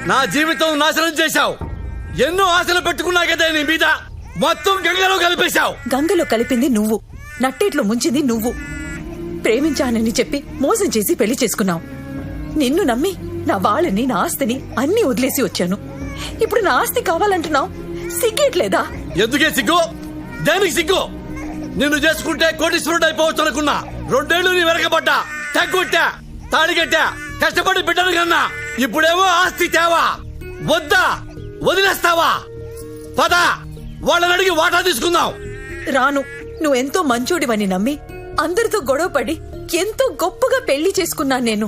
నా జీవితం నాశనం చేశావు. ఎన్నో ఆశలు పెట్టుకున్నా కదా నీ మీద, మొత్తం గంగలో కలిపేశావు. గంగలో కలిపింది నువ్వు, నట్టేట్లో ముంచింది నువ్వు. ప్రేమించానని చెప్పి మోసం చేసి పెళ్లి చేసుకున్నావు. నిన్ను నమ్మి నా వాళ్ళని, నా ఆస్తిని అన్ని వదిలేసి వచ్చాను. ఇప్పుడు నా ఆస్తి కావాలంటున్నావు. సిగ్గేట్లేదా? ఎందుకే సిగ్గు? దేనికి సిగ్గు? నిన్ను చేసుకుంటే కోటీశ్వరుడు అయిపోవచ్చు అనుకున్నా. 2 ఏళ్లు నీ వెనకబడ్డా, తగ్గుట్టా, తాడిగట్టా, కష్టపడి బిడ్డను కన్నా. ఇప్పుడేమో ఆస్తి తేవా? వద్దా? వదిలేస్తావా? పద, వాళ్ళని అడిగి వాటా తీసుకుందాం. రాను. నువ్వెంతో మంచోడివని నమ్మి అందరితో గొడవపడి ఎంతో గొప్పగా పెళ్లి చేసుకున్నాను నేను.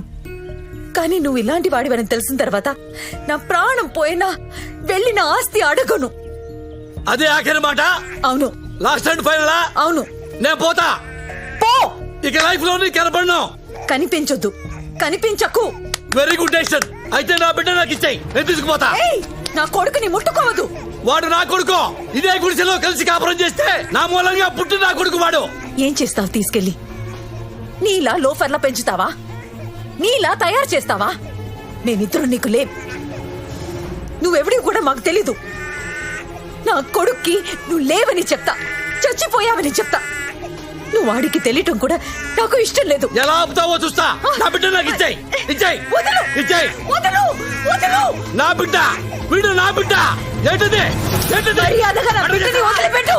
కానీ నువ్వు ఇలాంటి వాడివని తెలిసిన తర్వాత నా ప్రాణం పోయినా వెళ్ళి నా ఆస్తి అడగను. అదే ఆఖరి మాట? అవును. Last and final? అవును. నేను పోతా. పో. ఇక లైఫ్ లో నీ కనపడను. కనిపించొద్దు, కనిపించకు. Very good decision. అయితే నా బిడ్డ నాకు ఇచ్చేయి, నేను తీసుకుపోతా. నా కొడుకుని ముట్టుకోవద్దు. వాడు నా కొడుకు. ఇదే గుడిసెలో కలిసి కాపురం చేస్తే నా మూలంగా పుట్టి నా కొడుకు వాడు. ఏం చేస్తావు తీసుకెళ్లి? నీలా లోఫర్లా పెంచుతావా? నీలా తయారు చేస్తావా? మేమిద్దరు నీకు లేం. నువ్వెవడి కూడా మాకు తెలీదు. నా కొడుక్కి నువ్వు లేవని చెప్తా, చచ్చిపోయావని చెప్తా. నువ్వు వాడికి తెలియటం కూడా నాకు ఇష్టం లేదు. ఎలా ఆపుతావో చూస్తా. నా బిడ్డ నాకు ఇచ్చేయి, ఇచ్చేయి, ఇచ్చేయి. నా బిడ్డ, వీడు నా బిడ్డ. ఏంటిది? మర్యాదగా నా బిడ్డని వదిలిపెట్టు,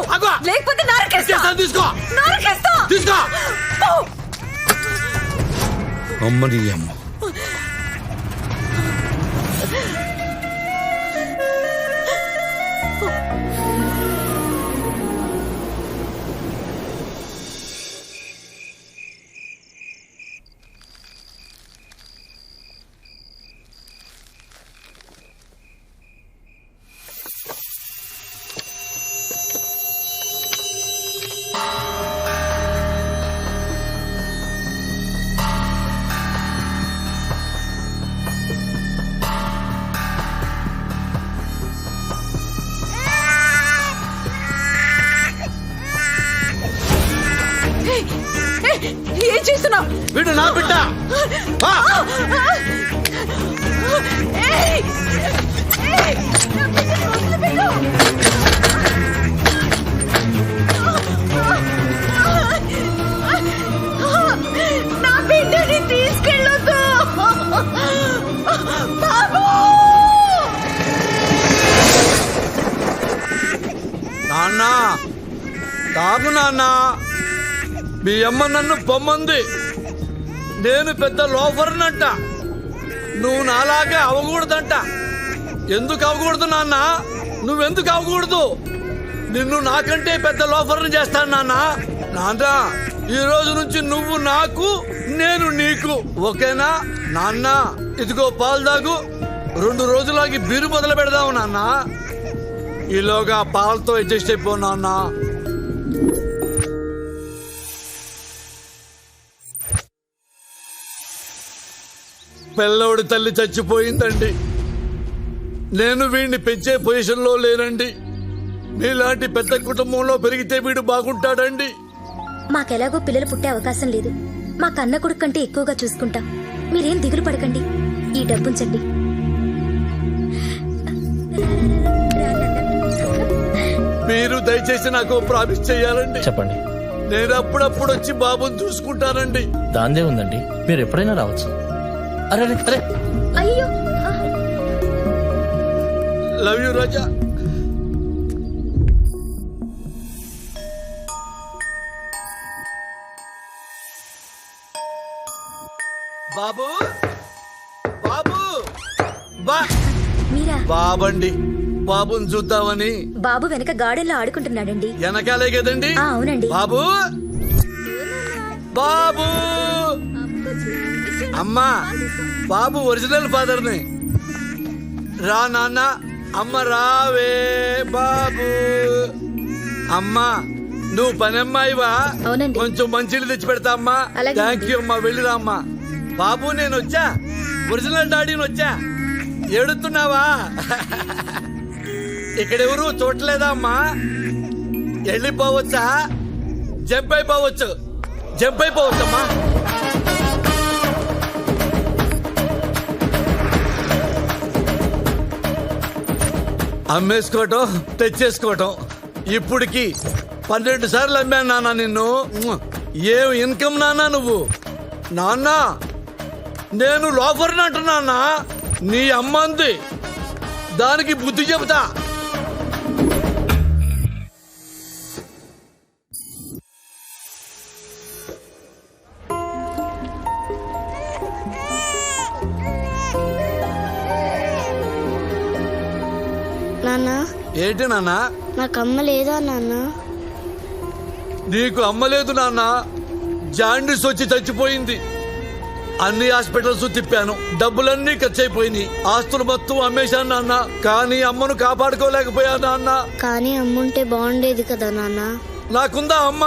లేకపోతే నరకేస్తా. తీసుకో, నరకేస్తా. తీసుకో. అమ్మని అమ్మ. ఏం చేస్తున్నావు? వీడు నా బిడ్డ. నా బిడ్డని తీసుకెళ్ళొద్దు బాబు. నాన్న, తాగు నాన్న. మీ అమ్మ నన్ను పొమ్మంది. నేను పెద్ద లోఫర్నంట. నువ్వు నాలాగే అవకూడదంట. ఎందుకు అవకూడదు నాన్న? నువ్వెందుకు అవకూడదు? నిన్ను నాకంటే పెద్ద లోఫర్ని చేస్తాను నాన్న. నాన్న, ఈ రోజు నుంచి నువ్వు నాకు, నేను నీకు, ఓకేనా నాన్న? ఇదిగో పాలు తాగు. 2 రోజులాగి బీరు మొదలు పెడదావు నాన్న. ఈలోగా పాలతో అడ్జస్ట్ అయిపో నాన్న. పిల్లవుడి తల్లి చచ్చిపోయిందండి. నేను వీడిని పెంచే పొజిషన్లో లేనండి. మీలాంటి పెద్ద కుటుంబంలో పెరిగితే వీడు బాగుంటాడండి. మాకెలాగో పిల్లలు పుట్టే అవకాశం లేదు. మా కన్న కొడుకు కంటే ఎక్కువగా చూసుకుంటాం. మీరేం దిగులు పడకండి. ఈ డబ్బుంచండి. మీరు దయచేసి నాకు ప్రామిస్ చెయ్యాలండి. చెప్పండి. నేను అప్పుడప్పుడు వచ్చి బాబుని చూసుకుంటానండి. దాందే ఉందండి, మీరు ఎప్పుడైనా రావచ్చు. అరే అరే, అయ్యో, లవ్ యూ రాజా. బాబు, బాబు, మీరా? బాబండి. బాబుని చూద్దామని. బాబు వెనక గార్డెన్ లో ఆడుకుంటున్నాడండి. వెనకాలే కదండి? అవునండి. బాబు, బాబు. అమ్మా, బాబు ఒరిజినల్ ఫాదర్ని. రా నాన్న. అమ్మ రావే బాబు. అమ్మా, నువ్వు పనమ్మాయివా? అవునండి. కొంచెం మంచిలు తెచ్చి పెడతా అమ్మా. థ్యాంక్ యూ అమ్మా. వెళ్ళిరా అమ్మా. బాబు, నేను వచ్చా. ఒరిజినల్ డాడీని వచ్చా. ఏడుతున్నావా? ఇక్కడెవరు చూడలేదా అమ్మా? వెళ్ళిపోవచ్చా? జంప్ అయిపోవచ్చు. జంప్ అయిపోవచ్చమ్మా. అమ్మేసుకోవటం తెచ్చేసుకోవటం. ఇప్పటికి 12 సార్లు అమ్మాను నాన్న నిన్ను. ఏం ఇన్కమ్ నాన్న నువ్వు? నాన్న నేను లోఫర్ని అంటున్నా. నీ అమ్మ అంది, దానికి బుద్ధి చెబుతా. నాన్న, ఏంటి నాన్న? నాకు అమ్మ లేదా నాన్న? నీకు అమ్మలేదు నాన్న, జాండీస్ వచ్చి చచ్చిపోయింది. అన్ని హాస్పిటల్స్ తిప్పాను, డబ్బులన్నీ ఖర్చు అయిపోయినాయి. ఆస్తులు మొత్తం అమ్మేశాను నాన్న, కానీ అమ్మను కాపాడుకోలేకపోయా నాన్న. కానీ అమ్ముంటే బాగుండేది కదా నాన్న. నాకుందా అమ్మ?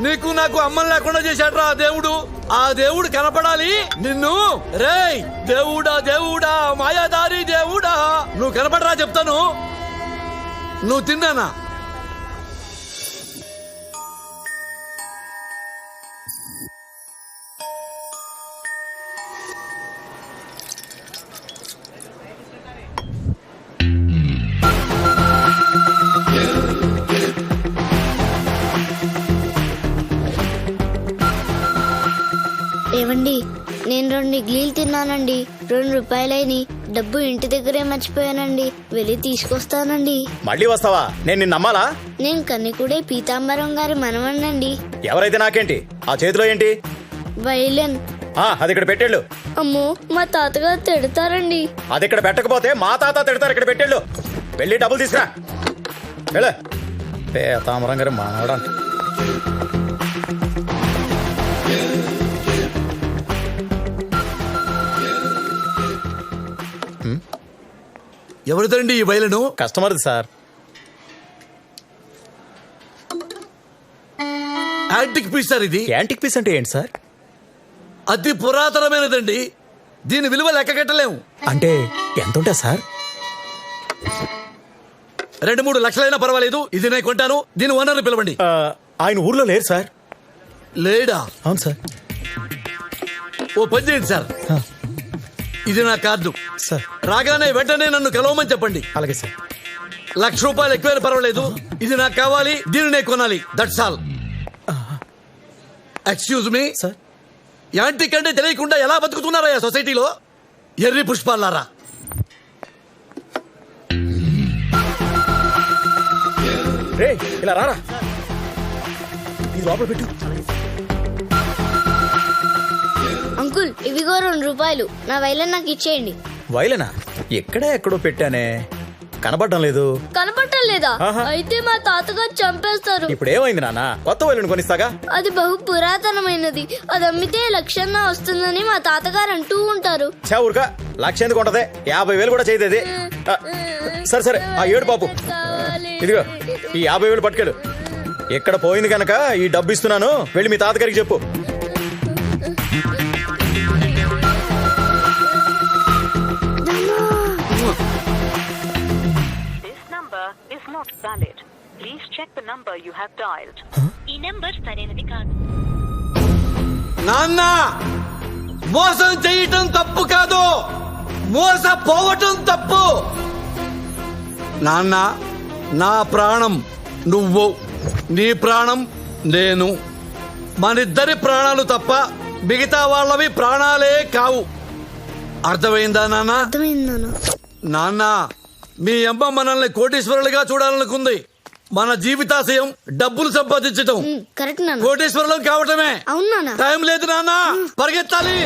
నీకు నాకు అమ్మని లేకుండా చేశాడ్రా ఆ దేవుడు. ఆ దేవుడు కనపడాలి నిన్ను. రేయ్ దేవుడా దేవుడా మాయాదారి దేవుడా, నువ్వు కనపడరా చెప్తాను. నువ్వు తిన్నానా? ఏవండి, నేను 2 ఇడ్లీలు తిన్నానండి. 2 రూపాయలైని. డబ్బు ఇంటి దగ్గరే మర్చిపోయానండి. వెళ్ళి తీసుకొస్తానండి. మళ్ళీ వస్తావా? నేను నిన్ను నమ్మాలా? నేను కన్నికుడే పీతాంబరం గారి మనవణ్ణండి. ఎవరైతే నాకేంటి? ఆ చేతిలో ఏంటి? వైలెన్. అది ఇక్కడ పెట్టేళ్ళు. అమ్మో, మా తాతగారు తిడతారండి. అది ఇక్కడ పెట్టకపోతే మా తాత తిడతారు. ఇక్కడ పెట్టేళ్ళు. వెళ్ళి డబ్బులు తీసుకురా. వెళ్ళ తామరం గారు మానవడానికి. ఎవరిదండి ఈ బయలును? కస్టమర్ది సార్. యాంటిక్ పీస్ సార్ ఇది. యాంటిక్ పీస్ అంటే ఏంటి సార్? అతి పురాతనమైనదండి, దీని విలువ లెక్క కట్టలేము. అంటే ఎంత ఉంటా సార్? 2-3 లక్షలైనా పర్వాలేదు, ఇది నేను కొంటాను. దీని ఓనర్ని పిలవండి. ఆయన ఊర్లో లేరు సార్. లేడా? అవును సార్. ఓ పని చేయండి సార్, ఇది నా కార్డు సార్. రాగానే వెంటనే నన్ను కలవమని చెప్పండి. అలాగే సార్. 1,00,000 రూపాయలు ఎక్కువైనా పర్వాలేదు, ఇది నాకు కావాలి, దీన్ని నేను కొనాలి. That's all. Excuse me sir. Antique అంటే తెలియకుండా ఎలా బతుకుతున్నారా సొసైటీలో? ఎర్రి పుష్పాలారా. రే ఇలా రారా, ఇది లోపల పెట్టు. అంకుల్, ఇవిగో 2 రూపాయలు. నా వైలెన్ నాకు ఇచ్చేయండి. వైలనా? ఎక్కడో పెట్టానే, కనబడడం లేదు. కనపడటం లేదా? ఆహా. అయితే మా తాతగారు చంపేస్తారు. ఇప్పుడు ఏమైంది నాన్న? కొత్త వైలెన్ కొనిస్తాగా. అది బహు పురాతనమైనది. అది అమ్మితే 1,00,000 వస్తుందని మా తాతగారు అంటూ ఉంటారు. చా ఊరుక, 1,00,000 ఎందుకు ఉంటది? 50,000 కూడా చేయదేది. సరే సరే, ఆ ఏడు పాపు. ఇదిగో ఈ 50,000 పట్టుకెళ్ళు. ఎక్కడ పోయింది కనుక ఈ డబ్బు ఇస్తున్నాను, వెళ్ళి మీ తాతగారికి చెప్పు. is not valid. Please check the number you have dialed. ఈ నంబర్ సరైనది కాదు. నాన్న, మోసం చేయటం తప్పు కాదు, మోసపోవటం తప్పు. నాన్న, నా ప్రాణం నువ్వు, నీ ప్రాణం నేను. మనిద్దరి ప్రాణాలు తప్ప మిగతా వాళ్ళవి ప్రాణాలే కావు. అర్థమైందా నాన్న? అర్థమైందా? నాన్న, మీ అమ్మ మనల్ని కోటీశ్వరులుగా చూడాలనుకుంది. మన జీవితాశయం డబ్బులు సంపాదించటం. కరెక్ట్ నాన్న. కోటీశ్వరులం కావటమే. అవును నాన్న. టైం లేదు నాన్న, పరిగెత్తాలి.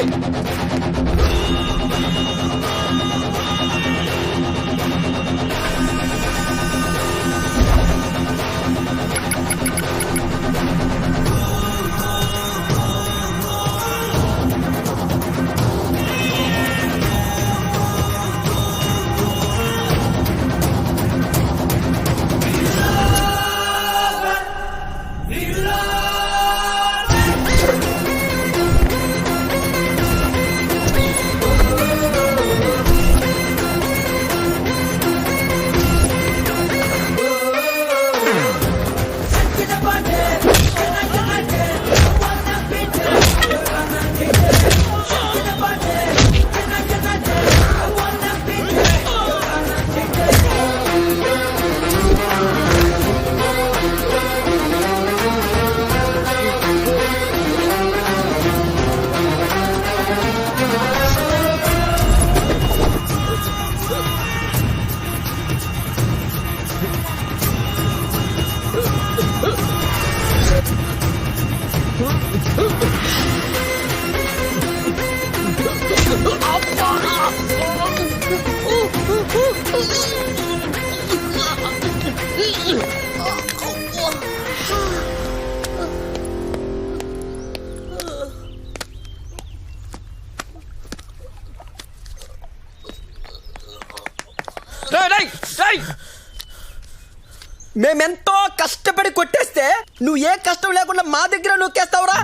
మేమెంతో కష్టపడి కొట్టేస్తే నువ్వు ఏ కష్టం లేకుండా మా దగ్గర నొక్కేస్తావురా?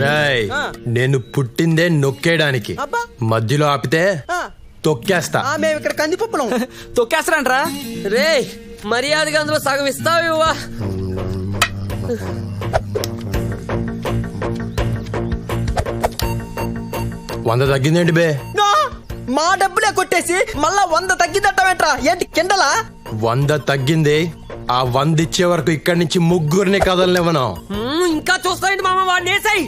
రాయ్ నేను పుట్టిందే నొక్కేయడానికి. అబ్బా. మధ్యలో ఆపితే ఆ. తొక్కేస్తా. మేము ఇక్కడ కందిపప్పులం. తొక్కేస్తారంట్రా రే మర్యాదగా అందులో సగం ఇస్తావు ఇవ్వా. వంద తగ్గిందేంటి బే? నో, మా డబ్బులే కొట్టేసి మళ్ళా 100 తగ్గిదట్టమేట్రా? ఏంటి కిండలా? 100 తగ్గింది. ఆ 100 ఇచ్చే వరకు ఇక్కడి నుంచి ముగ్గురిని కదలనివ్వను. ఇంకా చూస్తాయండి మామ వాడిని వేసాయి.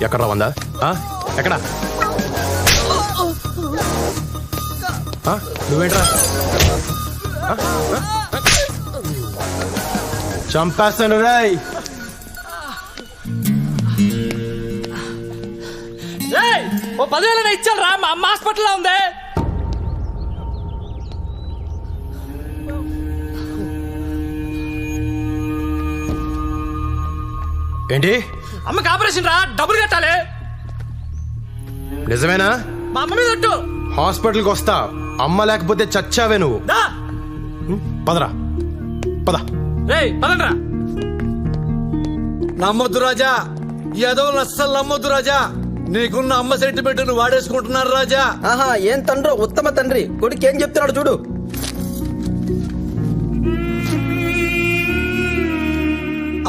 ఎక్కడ 100? ఎక్కడ? నువ్వేంట్రా? చంపేస్తాను రాయ్. ఓ 10,000 ఇచ్చాను రా, మా అమ్మ హాస్పిటల్లో ఉంది. ఏంటి? అమ్మకి ఆపరేషన్ రా, డబ్బులు కట్టాలి. నిజమేనా? మా అమ్మ మీద ఒట్టు. హాస్పిటల్కి వస్తా. అమ్మ లేకపోతే చచ్చావే నువ్వు. దా. పదరా పద. రేయ్ పదండ్రా. నమ్మొద్దు రాజా, ఏదో అస్సలు నమ్మొద్దు రాజా. నీకున్న అమ్మ సెంటిమెంట్ ను వాడేసుకుంటున్నారు రాజా. ఆహా, ఏం తండ్రో, ఉత్తమ తండ్రి. కొడుకు ఏం చెప్తున్నాడు చూడు.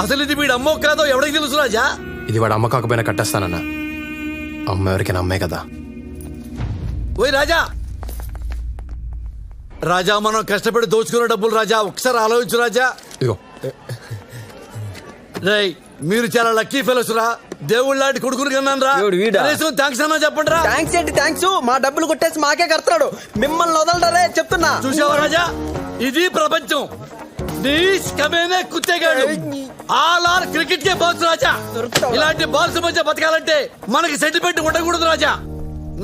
అసలు ఇది వీడు అమ్మో కాదో ఎవరికి తెలుసు రాజా? ఇది వాడు అమ్మ కాకపోయినా కట్టేస్తానన్నా. అమ్మ ఎవరికైనా అమ్మే కదా. ఓయ్ రాజా, రాజా మనం కష్టపడి దోచుకున్న డబ్బులు రాజా, ఒకసారి ఆలోచించు రాజా. ఇదిగో రేయ్, మీరు చాలా లక్కీ ఫెలోస్ రా. దేవుళ్ళ లాంటి కొడుకుని కన్నాను రా. దేవుడు వీడా? థ్యాంక్స్ అన్నా చెప్పండి రా. థ్యాంక్స్ ఏంటి థ్యాంక్స్? మా డబ్బులు కొట్టేసి మాకే కడతాడు. మిమ్మల్ని వదలడరే చెప్తున్నా. చూసావా రాజా, ఇది ప్రపంచం. నీస్ కమేనే కుత్తేగాడు. ఆల్ ఆర్ క్రికెట్ కే బాల్స్ రాజా. ఇలాంటి బాల్స్ మధ్య బతకాలంటే మనకి సెంటిమెంట్ ఉండకూడదు రాజా.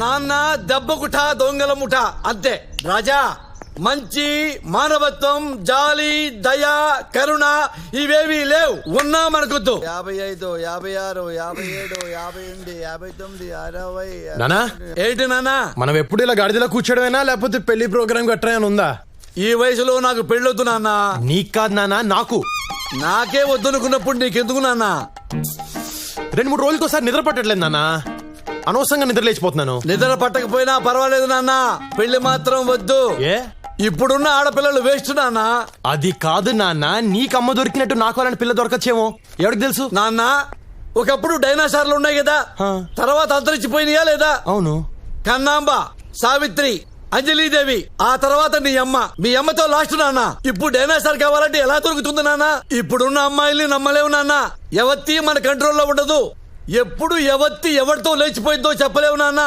నాన్న దెబ్బ కుఠ, దొంగల ముఠ అంతే రాజా. మంచి, మానవత్వం, జాలి, దయ, కరుణ ఇవేవి లేవు. ఉన్నా మనకొద్దు. 55, 56, 57, 58, 59, 60. నానా, ఏంటి నాన్న? మనం ఎప్పుడు ఇలా గాడిదలో కూర్చోడమేనా లేకపోతే పెళ్లి ప్రోగ్రామ్ గట్రా ఉందా? ఈ వయసులో నాకు పెళ్ళొద్దు నాన్న. నీకు కాదు నానా, నాకు. నాకే వద్దనుకున్నప్పుడు నీకెందుకు నాన్న? 2-3 రోజులకోసారి నిద్ర పట్టట్లేదు నానా. అనవసరంగా నిద్ర లేచిపోతున్నాను. నిద్ర పట్టకపోయినా పర్వాలేదు నాన్న, పెళ్లి మాత్రం వద్దు. ఏ? ఇప్పుడున్న ఆడపిల్లలు వేస్ట్ నాన్న. అది కాదు నాన్న, నీకు అమ్మ దొరికినట్టు నాకు అలాంటి పిల్ల దొరకచ్చేమో. ఎవరికి తెలుసు? నాన్న, ఒకప్పుడు డైనాసార్లు ఉన్నాయి కదా, హా. తర్వాత అంతరించిపోయినాయా లేదా? అవును. కన్నాంబ, సావిత్రి, అంజలీదేవి, ఆ తర్వాత నీ అమ్మ. మీ అమ్మతో లాస్ట్ నాన్న. ఇప్పుడు డైనాసార్ కావాలంటే ఎలా దొరుకుతుంది నాన్న? ఇప్పుడున్న అమ్మాయిల్ని నమ్మలేవు నాన్న. ఎవత్తి మన కంట్రోల్లో ఉండదు. ఎప్పుడు ఎవత్తి ఎవరితో లేచిపోయిందో చెప్పలేవు నాన్న.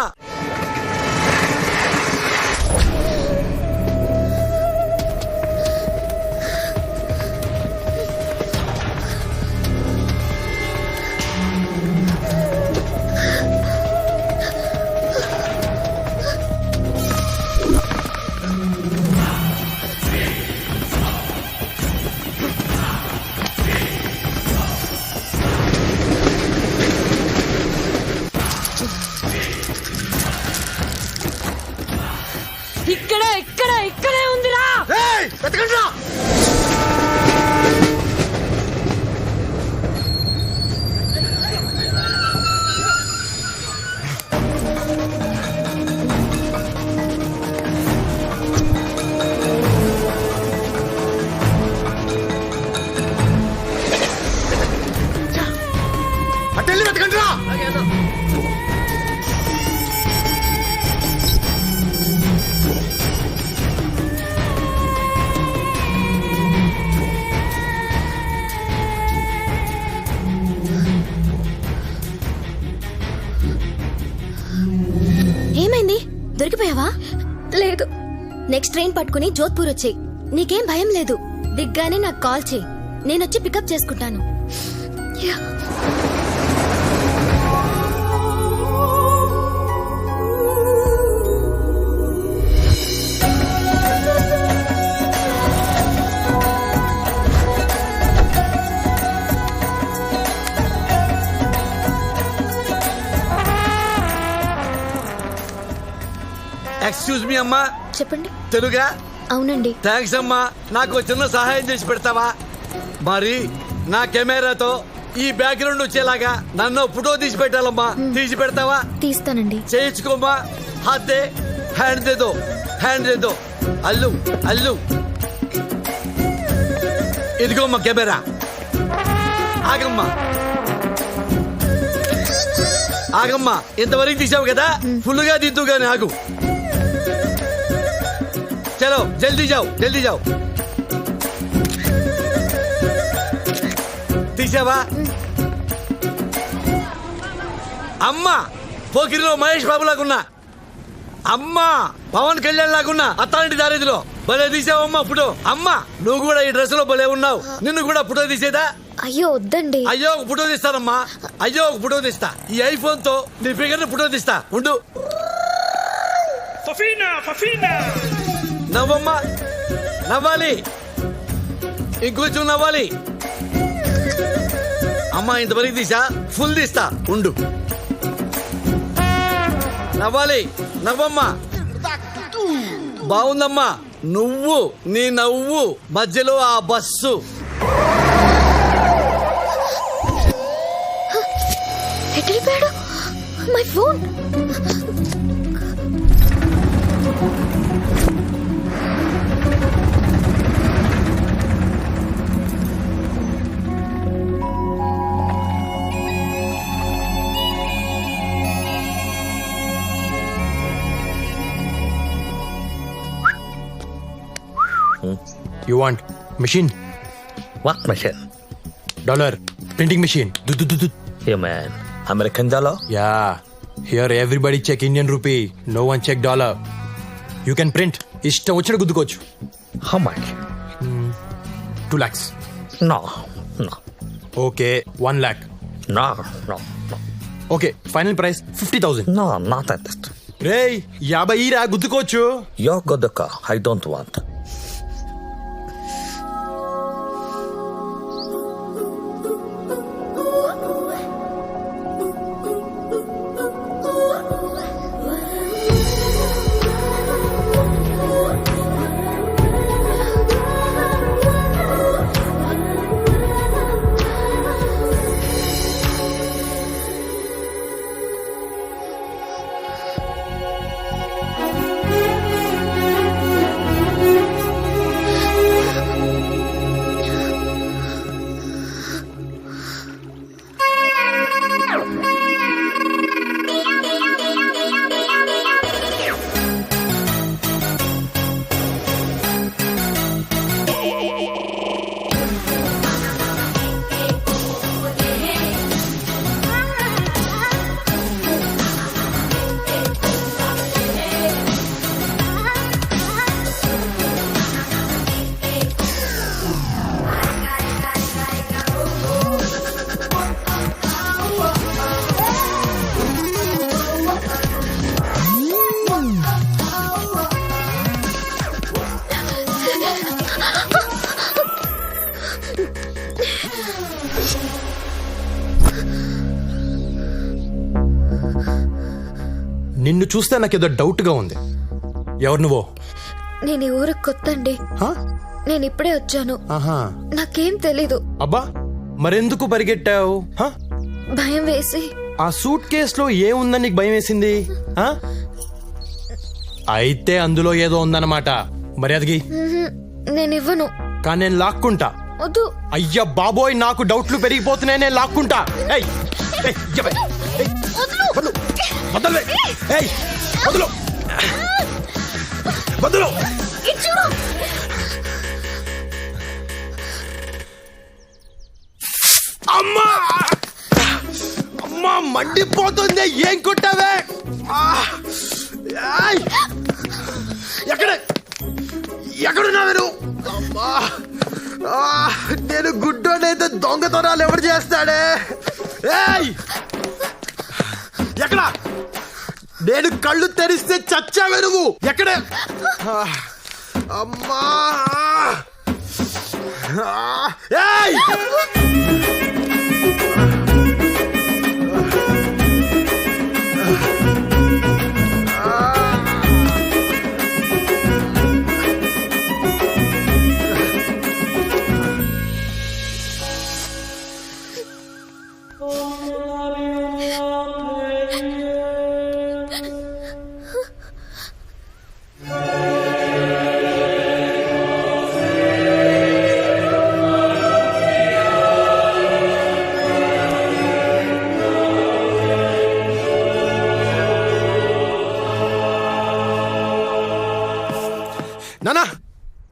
ఇక్కడే ఉందిరా. అటెళ్ళి వెతకండి రా. ఏమైంది? దొరికిపోయావా? లేదు. నెక్స్ట్ ట్రైన్ పట్టుకుని జోధ్పూర్ వచ్చేయ్. నీకేం భయం లేదు. దిగ్గానే నాకు కాల్ చేయి, నేనొచ్చి పికప్ చేసుకుంటాను. ఎక్స్క్యూజ్ మీ అమ్మా, చెప్పండి. తెలుగా? అవునండి. థ్యాంక్స్ అమ్మా. నాకు ఒక చిన్న సహాయం చేసి పెడతావా? మరి నా కెమెరాతో ఈ బ్యాక్గ్రౌండ్ వచ్చేలాగా నన్ను ఫోటో తీసి పెట్టాలమ్మా. తీసి పెడతావా? తీస్తానండి. చేయించుకోమ్మా. హాతే హ్యాండ్ దేదో, హ్యాండ్ దేదో. అల్లు అల్లు, ఇదిగోమ్మా కెమెరా. ఆగమ్మా ఆగమ్మా, ఇంతవరకు తీసావు కదా, ఫుల్ గా దిద్దు గాని ఆగు. చలో జల్దీ జావ్, జల్దీ జావ్. తీసావా? అమ్మా పోకిరిలో మహేష్ బాబు లాగున్నా, అమ్మా పవన్ కళ్యాణ్ లాగున్నా, అత్తాంటి దారిదిలో భలే తీసావమ్మా ఫోటో. అమ్మా నువ్వు కూడా ఈ డ్రెస్ లో భలే ఉన్నావు. నిన్ను కూడా ఫోటో తీసేదా? అయ్యో వద్దండి. అయ్యో ఒక ఫోటో తీస్తానమ్మా. అయ్యో ఒక ఫోటో తీస్తా. ఈ ఐఫోన్ తో నీ ఫిగర్ ని ఫోటో తీస్తా. ఉండు. నవ్వమ్మా, నవ్వాలి, ఇంకొంచెం నవ్వాలి. అమ్మా ఇంతవరకు తీసా, ఫుల్ తీస్తా. ఉండు. నవ్వాలి, నవ్వమ్మా. బాగుందమ్మా. నువ్వు నీ నవ్వు మధ్యలో ఆ బస్సు. ఎటెళ్ళిపోయాడు? My phone. You want machine? What machine? Dollar printing machine. Yeah, man. American dollar? Yeah. Here everybody check Indian rupee. No one check dollar. You can print. ఇష్టం వచ్చిన గుద్దుకోవచ్చు. How much? 2 lakhs. No, no, Okay, 1 lakh. no, no, no. Okay, final price 50,000. No, not at that. రేయ్ 50 రా గుద్దుకోవచ్చు. You're good the car. I don't want. నిన్ను చూస్తే నాకేదో doubt గా ఉంది. ఎవరు నువ్వు? నేను ఈ ఊరికి కొత్త అండి. హా? నేను ఇప్పుడే వచ్చాను. ఆహా. నాకేం తెలీదు. అబ్బా మరెందుకు పరిగెట్టావు? హా? భయం వేసి. ఆ సూట్ కేసులో ఏముందని నీకు భయం వేసింది? హా? అయితే అందులో ఏదో ఉందన్నమాట. మర్యాదకి నేను ఇవ్వను. కానీ నేను లాక్కుంటా. వద్దు. అయ్యా బాబోయ్ నాకు డౌట్లు పెరిగిపోతున్నాయి. నేను లాక్కుంటా. ఏయ్, ఏయ్, ఇయ్యవే. ఏయ్, వదలు. వదలవే. ఏయ్, వదలు. వదలు. అమ్మా అమ్మా మండిపోతుంది. ఏం కుట్టావే? ఎక్కడున్నావే నువ్వు? అమ్మా నేను గుడ్డోనైతే దొంగతనాలు ఎవరు చేస్తాడే? ఏయ్ ఎక్కడ? నేను కళ్ళు తెరిస్తే చచ్చావే నువ్వు. ఎక్కడే? అమ్మా ఏయ్ నానా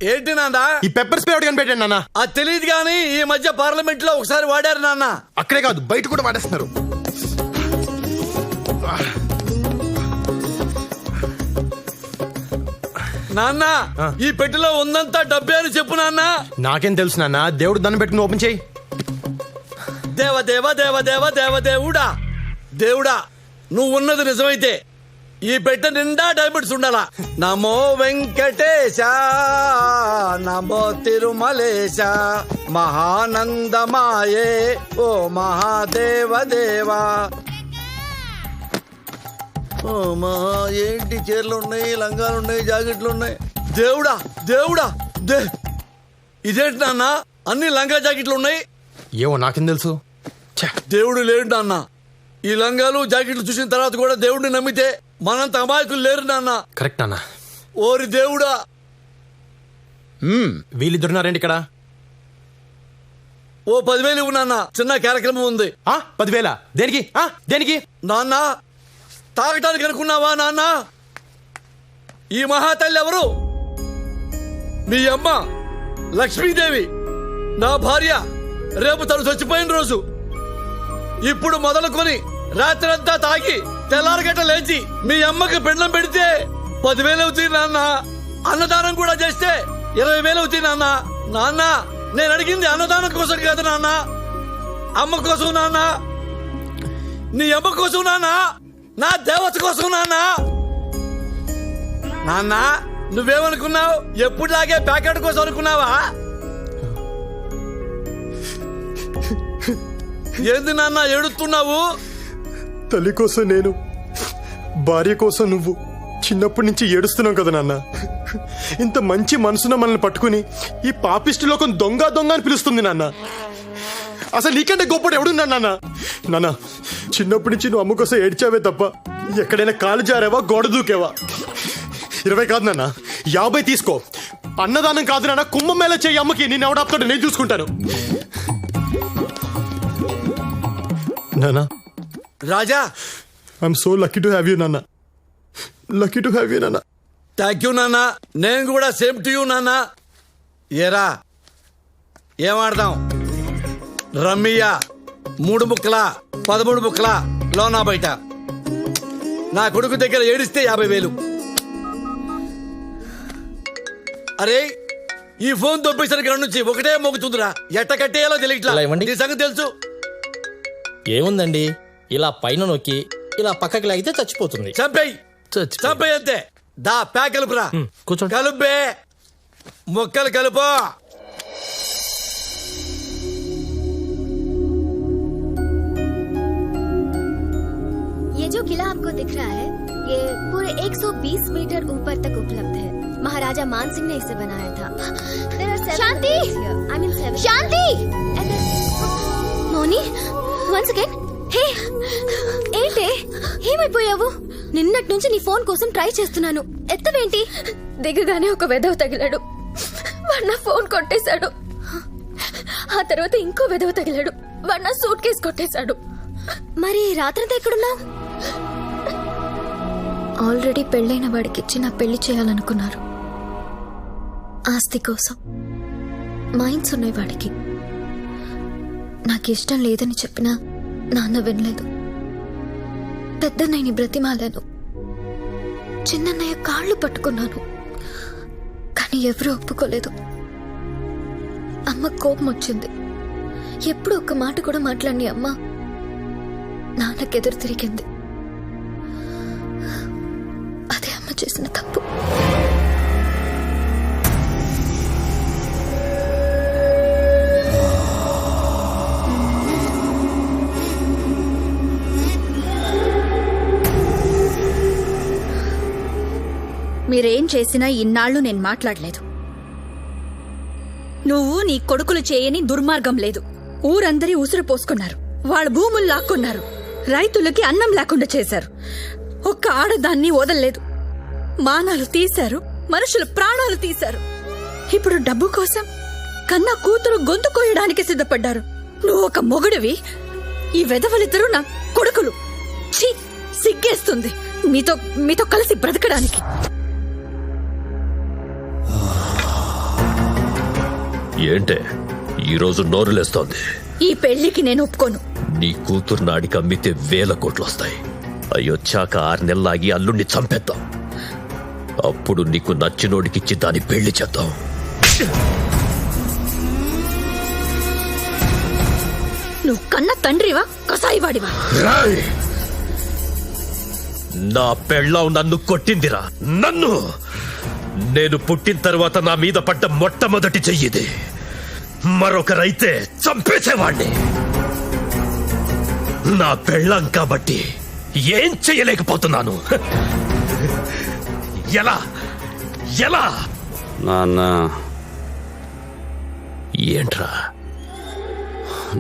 ఏంటి నాన్న? ఈ పెప్పర్ స్ప్రే ఒకటి కనిపెట్టాను నాన్న. అది తెలియదు కానీ ఈ మధ్య పార్లమెంట్ లో ఒకసారి వాడారు నాన్న. అక్కడే కాదు బయట కూడా వాడేస్తున్నారు. నాన్న ఈ పెట్టెలో ఉందంతా డబ్బే అని చెప్పు నాన్న. నాకేం తెలుసు నాన్న, దేవుడు దండం పెట్టుకుని ఓపెన్ చేయి. దేవ దేవ దేవ దేవ దేవ దేవుడా దేవుడా, నువ్వు ఉన్నది నిజమైతే ఈ పెట్టె నిండా డైమండ్స్ ఉండాలా. నమో వెంకటేశ నమో తిరుమలేశ మహానందమాయే ఓ మహాదేవ దేవా. ఓ మహా ఏంటి చీరలు ఉన్నాయి, లంగాలు ఉన్నాయి, జాకెట్లు ఉన్నాయి. దేవుడా దేవుడా ఇదేంటి నాన్న అన్ని లంగా జాకెట్లు ఉన్నాయి? ఏమో నాకేం తెలుసు. దేవుడు లేడు నాన్న. ఈ లంగాలు జాకెట్లు చూసిన తర్వాత కూడా దేవుడిని నమ్మితే మనంత అమాయకులు లేరు నాన్న. కరెక్ట్ నాన్న. ఓరి దేవుడా. వీళ్ళిద్దరున్నారేంటి ఇక్కడ? ఓ 10,000 ఇవ్వు నాన్న, చిన్న కార్యక్రమం ఉంది. 10,000 దేనికి? దేనికి నాన్న తాగటానికి అనుకున్నావా నాన్న? ఈ మహాతల్లి ఎవరు? మీ అమ్మ లక్ష్మీదేవి, నా భార్య. రేపు తను చచ్చిపోయిన రోజు. ఇప్పుడు మొదలుకొని రాత్రంతా తాగి తెల్లారగట్ట లేచి మీ అమ్మకి పిండం పెడితే 10,000 అవుతుంది నాన్న. అన్నదానం కూడా చేస్తే 20,000 అవుతుంది నాన్న. నాన్న నేను అడిగింది అన్నదానం కోసం కాదు నాన్న, అమ్మ కోసం నాన్న. నీ అమ్మ కోసం నాన్న, నా దేవత కోసం నాన్న. నాన్న నువ్వేమనుకున్నావు? ఎప్పుడులాగే ప్యాకెట్ కోసం అనుకున్నావా? ఏంది నాన్న ఏడుస్తున్నావు? తల్లి కోసం నేను, భార్య కోసం నువ్వు చిన్నప్పటి నుంచి ఏడుస్తున్నాం కదా నాన్న. ఇంత మంచి మనసున మనల్ని పట్టుకుని ఈ పాపిష్టి లోకం దొంగ దొంగ అని పిలుస్తుంది నాన్న. అసలు నీకంటే గొప్పడు ఎవడున్నా నాన్న? నాన్న చిన్నప్పటి నుంచి నువ్వు అమ్మ కోసం ఏడ్చావే తప్ప ఎక్కడైనా కాలు జారావా, గోడ దూకేవా? 20 కాదు నాన్న, 50 తీసుకో. అన్నదానం కాదు నాన్న, కుంభమేళ చెయ్యి అమ్మకి. నేను ఎవడాపుతాడు నేను చూసుకుంటాను. నాన్న రాజా, I'm so lucky to have you నాన్న. లక్కీ టు హ్యావ్ యూ నాన్న. థ్యాంక్ యూ నాన్న. నేను కూడా సేమ్ టు యూ నాన్న. ఏరా ఏమాడదాం? రమ్మియా 3 ముక్కలా 13 ముక్కలా లోనా బయట. నా కొడుకు దగ్గర ఏడిస్తే 50,000. అరే ఈ ఫోన్ దొబ్బేసిన కాడ నుంచి ఒకటే మోగుతుందిరా. ఎట్ట కట్టేయాలో తెలియట్లా. ఇలా ఇవ్వండి. నీ సంగతి తెలుసు. ఏముందండి, ఇలా పైన నొక్కి ఇలా పక్కకి లాగితే చచ్చిపోతుంది. చంపేయి చంపేయి అంతే. దా ప్యాక్ కలుపురా. కూర్చోండి. కలుపే మొక్కలు కలుపు. ये जो किला आपको दिख रहा है ये पूरे 120 मीटर ऊपर तक उपलब्ध है. महाराजा मान सिंह ने इसे बनाया था. शांति, शांति. మోని వన్స్ అగైన్. హే ఏంటే ఏమైపోయావు? నిన్నటి నుంచి నీ ఫోన్ కోసం ట్రై చేస్తున్నాను, ఎత్తవేంటి? దిగగానే ఒక వెధవ తగిలాడు, వాడు నా ఫోన్ కొట్టేశాడు. ఆ తర్వాత ఇంకో వెధవ తగిలాడు, వాడు నా సూట్ కేసు కొట్టేశాడు. మరి రాత్రంతా ఎక్కడున్నావు? ఆల్రెడీ పెళ్ళైన వాడికిచ్చి నా పెళ్లి చేయాలనుకున్నారు. ఆస్తి కోసం మైండ్స్ ఉన్నాయి వాడికి. నాకు ఇష్టం లేదని చెప్పినా నాన్న వినలేదు. పెద్దన్నయ్యని బ్రతిమాలాను, చిన్నన్నయ్య కాళ్ళు పట్టుకున్నాను, కానీ ఎవరూ ఒప్పుకోలేదు. అమ్మ కోపం వచ్చింది. ఎప్పుడు ఒక్క మాట కూడా మాట్లాడిని అమ్మ నాన్నకెదురు తిరిగింది. అదే అమ్మ చేసిన తప్పు. మీరేం చేసినా ఇన్నాళ్ళు నేను మాట్లాడలేదు. నువ్వు నీ కొడుకులు చేయని దుర్మార్గం లేదు. ఊరందరి ఉసురు పోసుకున్నారు, వాళ్ళ భూములు లాక్కున్నారు, రైతులకి అన్నం లేకుండా చేశారు. ఒక్క ఆడదాన్ని వదలలేదు. మానాలు తీశారు, మనుషుల ప్రాణాలు తీశారు. ఇప్పుడు డబ్బు కోసం కన్నా కూతురు గొంతు కోయడానికి సిద్ధపడ్డారు. నువ్వు ఒక మొగుడివి, ఈ వెధవలిద్దరూ నా కొడుకులు. ఛీ, సిగ్గేస్తుంది మీతో కలిసి బ్రతకడానికి. ఏంటే ఈరోజు నోరులేస్తోంది? ఈ పెళ్లికి నేను ఒప్పుకోను. నీ కూతురు నాడికి అమ్మితే 1000 కోట్లు వస్తాయి. అయ్యొచ్చాక 6 నెలలాగి అల్లుణ్ణి చంపేద్దాం. అప్పుడు నీకు నచ్చినోడికిచ్చి దాని పెళ్లి చేద్దాం. నువ్వు కన్న తండ్రివా కసాయివాడివా? నా పెళ్ళాం నన్ను కొట్టిందిరా. నన్ను నేను పుట్టిన తర్వాత నా మీద పడ్డ మొట్టమొదటి చెయ్యిది. మరొకరైతే చంపేసేవాణ్ణి. నా పెళ్ళాం కాబట్టి ఏం చెయ్యలేకపోతున్నాను. ఎలా ఎలా నాన్న, ఏంట్రా?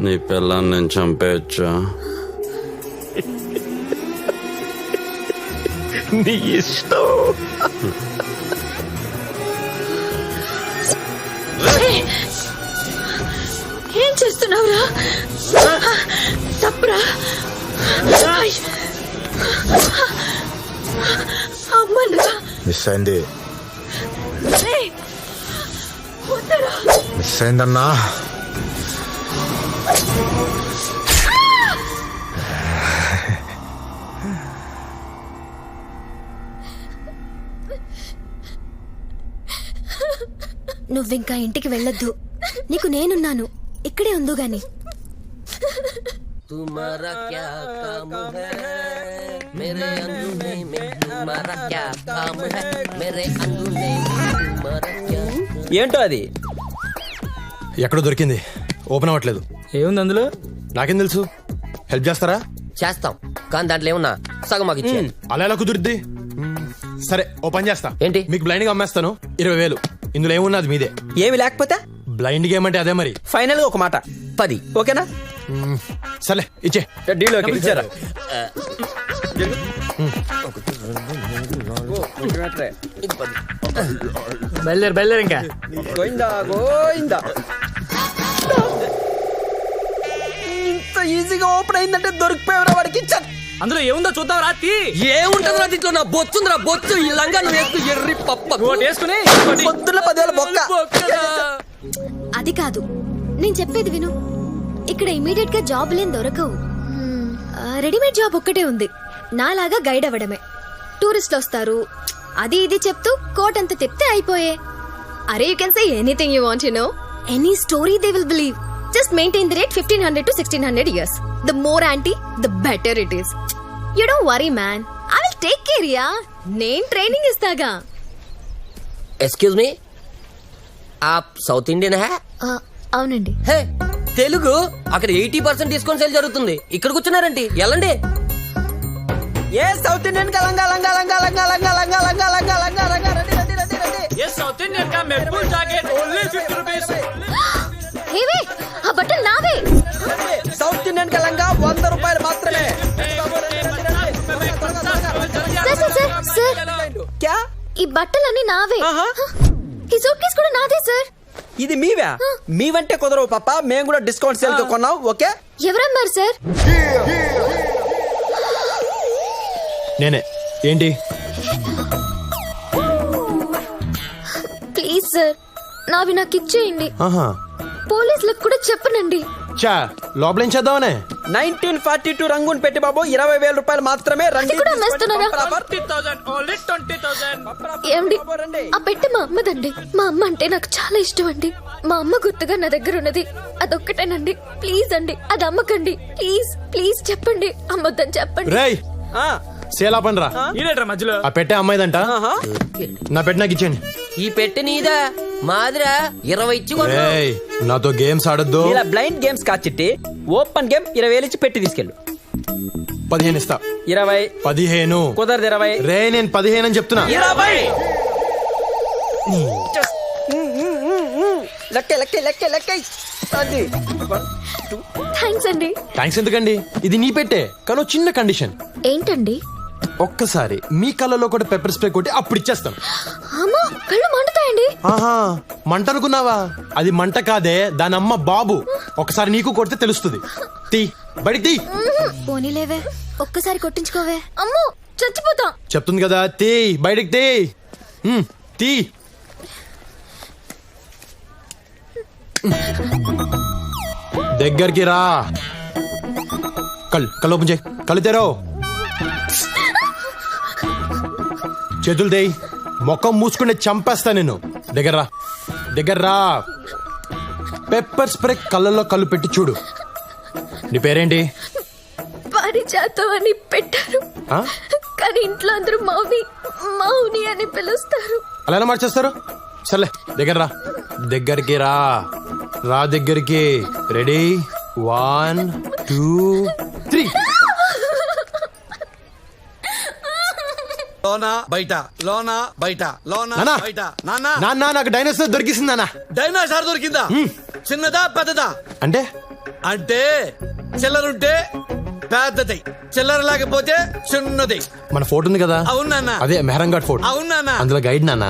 నీ పిల్లని నేను చంపేయచ్చా? నీ ఇష్టం. ఏం చేస్తున్నావురా? తప్పురా. అమ్మరా. మిస్ అయింది. వద్దరా. మిస్ అయిందన్నా. నువ్వింకా ఇంటికి వెళ్ళొద్దు. నీకు నేనున్నాను. ఇక్కడే ఉందో గాని. तुम्हारा क्या काम है मेरे अंगूठे में, तुम्हारा क्या काम है मेरे अंगूठे में, तुम्हारा क्या? ఏంటో అది? ఎక్కడో దొరికింది, ఓపెన్ అవ్వట్లేదు. ఏముంది అందులో? నాకేం తెలుసు? హెల్ప్ చేస్తారా? చేస్తాం, కానీ దాంట్లో ఏమన్నా సగం మాకు ఇచ్చే. అలా ఎలా కుదురుద్ది? సరే, ఓ పని చేస్తా. ఏంటి? మీకు బ్లైండ్ గా అమ్మేస్తాను. 20,000. ఇందులో ఏమున్నది మీదే. ఏమి లేకపోతే బ్లైండ్ గేమ్ అంటే అదే మరి. ఫైనల్ గా ఒక మాట 10. ఓకేనా? సర్లే, ఇచ్చే. Deal okay. ఇచ్చారా? బయలుదేరు ఇంకా. గోయిందా గోయిందా. ఇంత ఈజీగా ఓపెన్ అయిందంటే దొరికిపోయారా వాడికి? అందులో ఏముందో చూద్దాం రాత్రి. ఏముంటుందో దీంట్లో? నా బొచ్చుందిరా, బొచ్చు. ఈ లంగా నువ్వు వేసుకు ఎర్రి పప్ప వేసుకుని పొద్దున్న 10,000 బొక్క. అది కాదు, నేను చెప్పేది విను. ఇక్కడ ఇమీడియట్ గా జాబ్ లేని దొరకవు. రెడీమేడ్ జాబ్ ఒక్కటే ఉంది, నాలాగా గైడ్ అవ్వడమే. టూరిస్టులు వస్తారు, అది ఇది చెప్తూ కోట్ అంత తిప్తే అయిపోయే. అరే you can say anything you want, you know, any story they will believe. Just maintain the rate 1500 to 1600 years. The more anti, the better it is. You don't worry, man. I will take care, yeah. నేను training ఇస్తాగా. Excuse me, ఆప్ south Indian హే? అవునండి. హే, తెలుగు. అక్కడ 80% discount sale జరుగుతుంది. ఇక్కడ కూర్చున్నారండి, వెళ్ళండి. ఏ south Indian కా లంగా లంగా లంగా లంగా లంగా లంగా లంగా లంగా లంగా లంగా రండి రండి రండి రండి. ఏ సౌత్ ఇండియన్ కా మెప్పుల్ జాకెట్ ఓన్లీ 50 రూపీస్. హేవే, ఆ బట్టలు నావే. సౌత్ ఇండియన్ కా లంగా 100 రూపాయలు మాత్రమే. క్యా? ఈ బట్టలన్నీ నావే. ఈ సూట్ కేసు కూడా నాదే సార్. ఇది మీవా? మీవంటే కుదరవు పాప, మేము కూడా డిస్కౌంట్ సేల్ తో కొన్నాం. ఓకే. ఎవరమ్మారు సార్? నేనే. ఏంటి? ప్లీజ్ సార్, నావి నాకు ఇచ్చేయండి. ఆహా, పోలీసులకు కూడా చెప్పనండి. చా లోపల ఏం చేద్దామనే? 1942 రంగుని పెట్టి బాబు 20,000 రూపాయలు మాత్రమే. రండి. కూడా అమ్మేస్తున్నారా? 20,000. ఏమండి, ఆ పెట్టె మా అమ్మదండి. మా అమ్మ అంటే నాకు చాలా ఇష్టం అండి. మా అమ్మ గుర్తుగా నా దగ్గర ఉన్నది అదొక్కటేనండి. ప్లీజ్ అండి, అది అమ్మకండి. ప్లీజ్ ప్లీజ్ చెప్పండి, అమ్మొద్దని చెప్పండి. రేయ్, సేలా పని రా. మధ్యలో ఆ పెట్టే అమ్మాయిదంట. నా పెట్టి నాకు ఇచ్చేయండి. ఈ పెట్టి నీదా? మాదిరా 20 ఇచ్చి కొను. రేయ్, నాతో గేమ్స్ ఆడొద్దు. ఇలా బ్లైండ్ గేమ్స్ కాచిట్టి ఓపెన్ గేమ్ 20,000 ఇచ్చి పెట్టి తీసుకెళ్ళు. 15 ఇస్తా. 20. 15 కుదరదు. 20. రే, నేను 15 అని చెప్తున్నా. 20. లెక్క లెక్క లెక్క లెక్క. అది థ్యాంక్స్ అండి. థ్యాంక్స్ ఎందుకండి? ఇది నీ పెట్టే, కానీ చిన్న కండిషన్. ఏంటండి? ఒక్కసారి మీ కళ్ళలో కూడా పెప్పర్ స్ప్రే కొట్టి అప్పుడు ఇచ్చేస్తాను. అమ్మో, కళ్ళు మండుతాయండి. ఆహా, మంట అనుకున్నావా? అది మంట కాదే, దాని అమ్మ బాబు. ఒకసారి నీకు కొడితే తెలుస్తుంది. తీ, బయటికి తీ. పోనీలేవే, ఒక్కసారి కొట్టించుకోవే. అమ్మో, చచ్చిపోతా. చెప్తుంది కదా, తీ, బయటికి తీ. తీ. దగ్గరికి రా. కళ్ళు ఓపెన్ చేయి. కళ్ళు తెరవు. చేతులు దేయి. ముఖం మూసుకుంటే చంపేస్తా నేను. దగ్గర రా. పెప్పర్ స్ప్రే కళ్ళల్లో కళ్ళు పెట్టి చూడు. నీ పేరేంటి? పారిజాతం అని పెట్టారు, కానీ ఇంట్లో అందరూ మౌని అని పిలుస్తారు. అలా ఎలా మార్చేస్తారు? సర్లే దగ్గరికి రా. దగ్గరికి. రెడీ 1 2 3. లోనా బయట, లోనా బయట, లోనా బయట. నాన్న నాకు డైనోసార్ దొరికిసింది నాన్న. డైనోసార్ దొరికిందా? చిన్నదా పెద్దదా? అంటే చిల్లరుంటే పెద్దది, చిల్లర లేకపోతే చిన్నది. మన ఫోటో ఉంది కదా? అవును నాన్న. అదే మెహరంఘాట్ ఫోటో. అవును నాన్న. అందులో గైడ్ నాన్న.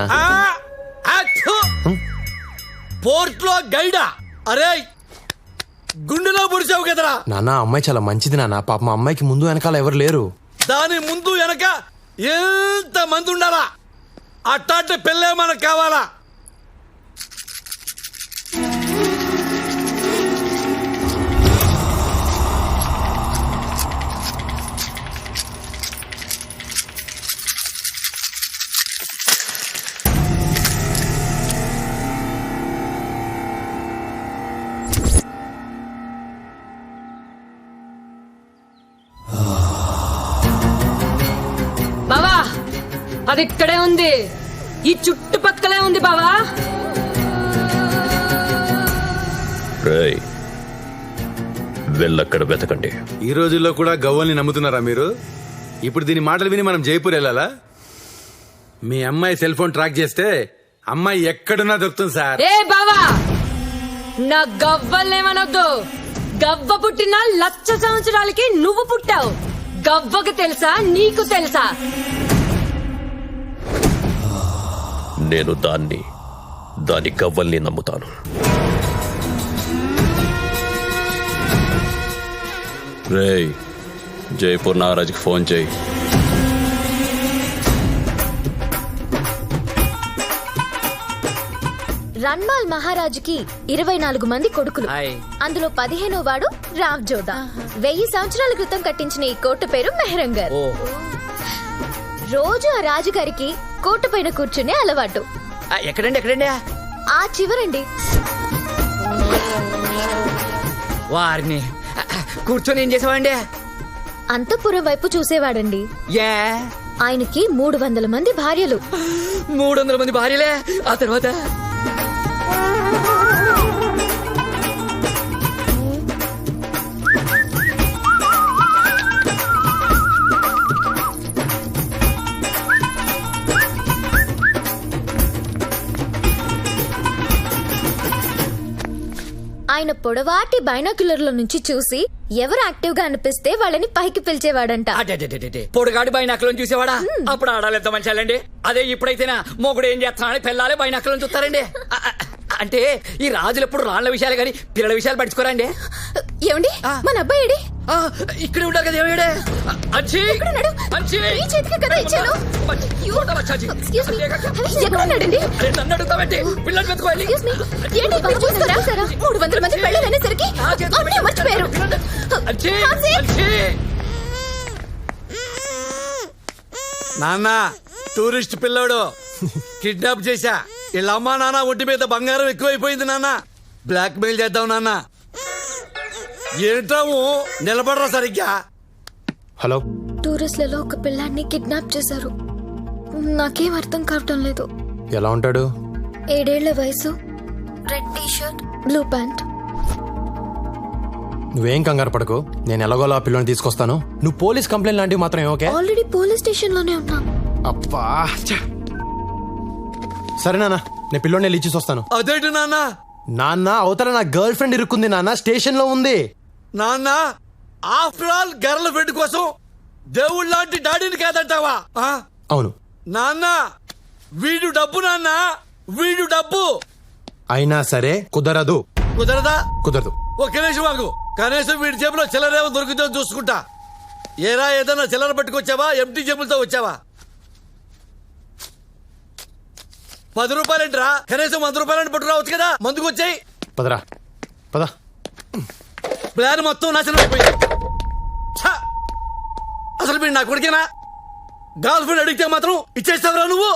పోర్ట్ లో గైడా? అరే గుండెలో పొడిచావు కదరా నాన్న. అమ్మాయి చాలా మంచిది నాన్న. పాప మా అమ్మాయికి ముందు వెనకాల ఎవరు లేరు. దాని ముందు వెనక ఎంత మంది ఉండాలా? అట్టాంటి పెళ్ళే మనకు కావాలా? బావా అది ఇక్కడే ఉంది, ఈ చుట్టుపక్కలే ఉంది బావా. వెళ్ళక్కడ వెతకండి. ఈ రోజుల్లో కూడా గవ్వల్ని నమ్ముతున్నారా మీరు? ఇప్పుడు దీని మాటలు విని మనం జైపూర్ వెళ్ళాలా? మీ అమ్మాయి సెల్ ఫోన్ ట్రాక్ చేస్తే అమ్మాయి ఎక్కడున్నా దొరుకుతుంది సార్. ఏ బావా, నా గవ్వల్నేమనొద్దు. గవ్వ పుట్టిన 1,00,000 సంవత్సరాలకి నువ్వు పుట్టావు. గవ్వకు తెలుసా, నీకు తెలుసా? నేను దాని గవ్వల్ని నమ్ముతాను. రేయ్, జైపూర్ నాగరాజ్కి ఫోన్ చేయి. రన్మాల్ మహారాజుకి 24 మంది కొడుకులు. అందులో 15వ వాడు రావ్ జోదా. 1000 సంవత్సరాల క్రితం కట్టించిన ఈ కోట పేరు మెహరంగర్. రోజు ఆ రాజుగారికి కోట పైన కూర్చునే అలవాటు. ఎక్కడండి? ఆ చివరండి. వారిని కూర్చొని ఏం చేసేవాడి? అంతఃపురం వైపు చూసేవాడండి. ఆయనకి 300 మంది భార్యలు. 300 మంది భార్యలే? ఆ తర్వాత ఆయన పొడవాటి బైనాక్యులర్ల నుంచి చూసి ఎవరు యాక్టివ్ గా అనిపిస్తే వాళ్ళని పైకి పిలిచేవాడంట. పొడుగాడి బైనాకులను చూసేవాడా? అప్పుడు ఆడాలి ఎంత మంచాలండి. అదే ఇప్పుడైతేనా మొగుడు ఏం చేస్తున్నాడని పిల్లాలే బైనాకులను చూస్తారండి. అంటే ఈ రాజులు ఎప్పుడు రాళ్ల విషయాలు కానీ పిల్లల విషయాలు పట్టించుకోరండి. ఏమండి, మన అబ్బాయి ఏడి? ఇక్కడ ఉంటారు కదా. ఏమిడే నన్ను అడుగుతామండి. పిల్లలు పెట్టుకోవాలి. 300 మంది పెళ్ళనేసరికి మర్చిపోయారు. నాన్న, టూరిస్ట్ పిల్లోడు కిడ్నాప్ చేశా. వీళ్ళ అమ్మా నాన్న ఒంటి మీద బంగారం ఎక్కువైపోయింది నాన్న. బ్లాక్ మెయిల్ చేద్దాం నాన్న. ఏంటాము నిలబడరా సరిగ్గా. హలో, టూరిస్ట్లలో ఒక పిల్లాన్ని కిడ్నాప్ చేశారు. నాకేం అర్థం కావటం లేదు. ఎలా ఉంటాడు? 7 ఏళ్ల వయసు, red T shirt, blue pant. నువ్వేం కంగారు పడకు. నేను ఎలాగోలా ఆ పిల్లని తీసుకొస్తాను. నువ్వు పోలీస్ కంప్లైంట్ లాంటివి మాత్రం ఓకే? ఆల్రెడీ పోలీస్ స్టేషన్ లోనే ఉన్నా. అబ్బా, సరే నాన్న, నేను పిల్లోని ఇచ్చేసి వస్తాను. అదేంటి నాన్న అవతల నా గర్ల్ ఫ్రెండ్ ఇరుక్కుంది నాన్న, స్టేషన్ లో ఉంది నాన్న. ఆఫ్టర్ ఆల్ గర్ల్ ఫ్రెండ్ కోసం దేవుళ్ళ లాంటి డాడీని కాదంటావా? అవును నాన్న, వీడు డబ్బు నాన్న, వీడు డబ్బు. అయినా సరే కుదరదు. కుదరదా? కుదరదు. ఒక్క నిమిషం ఆగు. కనీసం వీడి జేబులో చిల్లరేమో దొరుకుతుందో చూసుకుంటా. ఏరా, ఏదన్నా చిల్లర పట్టుకొచ్చావా? ఎంటీ జేబులతో వచ్చావా? 10 రూపాయలేంట్రా? కనీసం 100 రూపాయలని పట్టుకురావచ్చు కదా. మందుకు వచ్చాయి. పదరా పద. ప్లాన్ మొత్తం నాశనం అయిపోయింది. ఛ! అసలు మీరు నా కొడుకేనా? గర్ల్ ఫ్రెండ్ అడిగితే మాత్రం ఇచ్చేస్తావురా నువ్వు?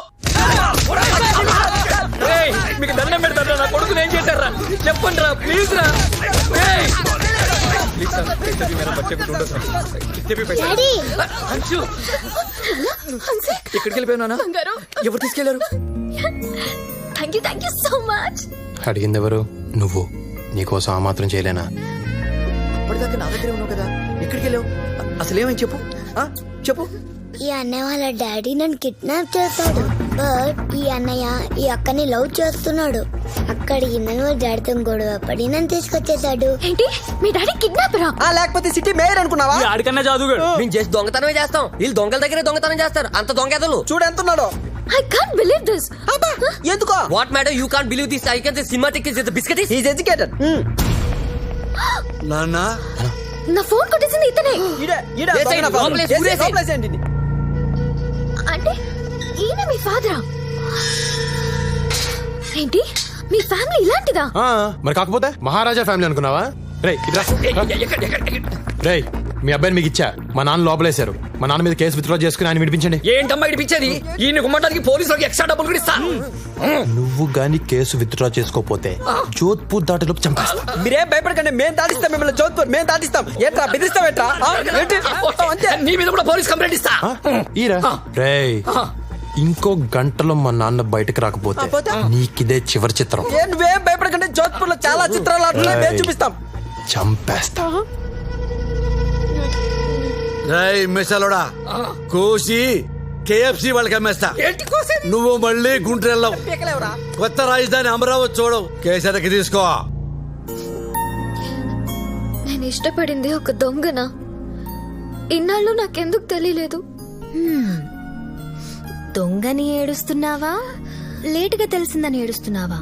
ఏయ్, మీకు దండం పెడతారా? నా కొడుకుని ఏం చేశారా? చెప్పండి రా, ప్లీజ్ రా. ఏయ్! ప్లీజ్ సార్, पैसा भी मेरा बच्चे को ढूंढो सर. कितने भी पैसा? अंशु, ఎక్కడికి వెళ్ళిపోయినా? ఎవరు తీసుకెళ్లారు? Thank you so much. అడిగింది ఎవరు? నువ్వు. నీకోసం ఆ మాత్రం చేయలేనా? అప్పటిదాకా నా దగ్గరే ఉన్నావు కదా, ఎక్కడికి వెళ్ళావు? అసలు ఏమని చెప్పు, చెప్పు. ఈ అన్నయ్య వాళ్ళ డాడీ నన్ను కిడ్నాప్ చేస్తాడు. బట్ ఈ అన్నయ్య ఈ అక్కని లవ్ చేస్తున్నాడు. అక్కడికి నన్ను డాడీతో గొడవ పడి నన్ను తీసుకొచ్చేసాడు. ఏంటి, మీ డాడీ కిడ్నాపరా? లేకపోతే సిటీ మేయర్ అనుకున్నావా? ఆడికన్నా జాదుగాడు. మేము చేసి దొంగతనమే చేస్తాం, వీళ్ళు దొంగల దగ్గరే దొంగతనం చేస్తారు. అంత దొంగెదలు చూడు ఎంత ఉన్నాడో. I can't believe this. ఎందుకో? What madam you can't believe this? I can say cinematic is the biscuit. He is educated. నాన్న, నా ఫోన్ కొట్టేసింది ఇతనే. అంటే ఈయన మీ ఫాదరా? ఏంటి, మీ ఫ్యామిలీ ఇలాంటిదా? మరి కాకపోతే మహారాజా ఫ్యామిలీ అనుకున్నావా? రేయ్ రేయ్, మీ అబ్బాయిని మీకు ఇచ్చా. మా నాన్న లోపలేశారు. మా నాన్న మీద కేసు విత్డ్రా చేసుకుని ఆయన విడిపించండి. ఏంటమ్మా ఇడిపించేది? ఈయన గుమ్మటానికి పోలీసులకు ఎక్స్ట్రా డబ్బులు కూడా ఇస్తా. నువ్వు గాని కేసు విత్డ్రా చేసుకోపోతే జోధ్పూర్ దాటిలోపు చంపేస్తా. మీరేం భయపడకండి, మేము దాటిస్తాం మిమ్మల్ని. జోధ్పూర్ మేము దాటిస్తాం. ఏంట్రా బెదిరిస్తాం? ఏంట్రా నీ మీద కూడా పోలీస్ కంప్లైంట్ ఇస్తా. ఈరా రేయ్, ఇంకో గంటలో మా నాన్న బయటకు రాకపోతే నీకిదే చివరి చిత్రం. నువ్వేం భయపడకండి, జోధ్పూర్ లో చాలా చిత్రాలు ఆడుతున్నాయి, మేము చూపిస్తాం. చంపేస్తా. రేయ్ మిసలోడా, కోసి KFC వాళ్ళకి అమ్మేస్తా. నువ్వు మళ్ళీ గుంటూరు వెళ్ళావు. కొత్త రాజధాని అమరావతి చూడవు. కేసరికి తీసుకో. నేను ఇష్టపడింది ఒక దొంగన. ఇన్నాళ్ళు నాకెందుకు తెలియలేదు. దొంగని ఏడుస్తున్నావా, లేటుగా తెలిసిందని ఏడుస్తున్నావా?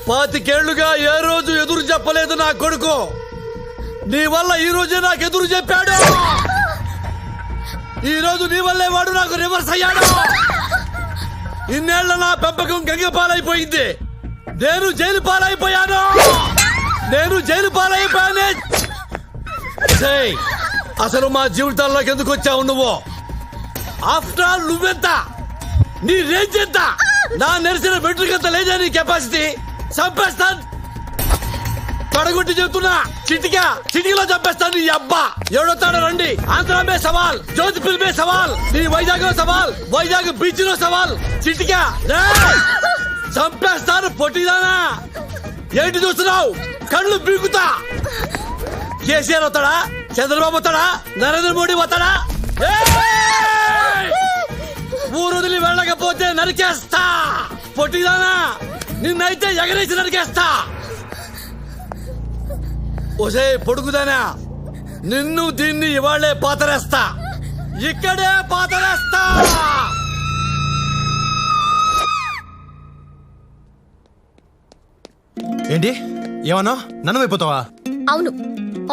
పాతికేళ్లుగా ఏ రోజు ఎదురు చెప్పలేదు నా కొడుకు. నీ వల్ల ఈ రోజే నాకు ఎదురు చెప్పాడు. ఈ రోజు నీ వల్లే వాడు నాకు రివర్స్ అయ్యాడు. ఇన్నేళ్ల నా పెంపకం గంగ పాలైపోయింది. నేను జైలు పాలైపోయాను. అసలు మా జీవితాల్లోకి ఎందుకు వచ్చావు నువ్వు? ఆఫ్టర్ ఆల్ నువ్వెంత, నీ రేంజ్ ఎంత? నా నెరిసిన బెట్రికంత లేదా నీ కెపాసిటీ? చంపేస్తాను, తొడగొట్టి చెబుతున్నా. చిటికలో చంపేస్తాను నీ అబ్బా. ఎవడొస్తాడో రండి. ఆంధ్ర మే సవాల్, జోధ్పూర్ మే సవాల్, నీ వైజాగ్ లో సవాల్, వైజాగ్ బీచ్ లో సవాల్. చిటికా చంపేస్తాను. పొట్టిదానా, ఏంటి చూస్తున్నావు? కళ్ళు బీగుతా. కేసీఆర్ వస్తాడా? చంద్రబాబు వస్తాడా? నరేంద్ర మోడీ వస్తాడా? ఊరు వదిలి వెళ్ళకపోతే నరికేస్తా. పొట్టిదానా, నిన్నైతే ఎగరేసి నరికేస్తా. ఒసే పొడుగుదానా, నిన్ను దీన్ని ఇవాళ్లే పాతరేస్తా. ఇక్కడే పాతరేస్తా. ఏంటి ఏమన్నా? నన్ను అయిపోతావా? అవును,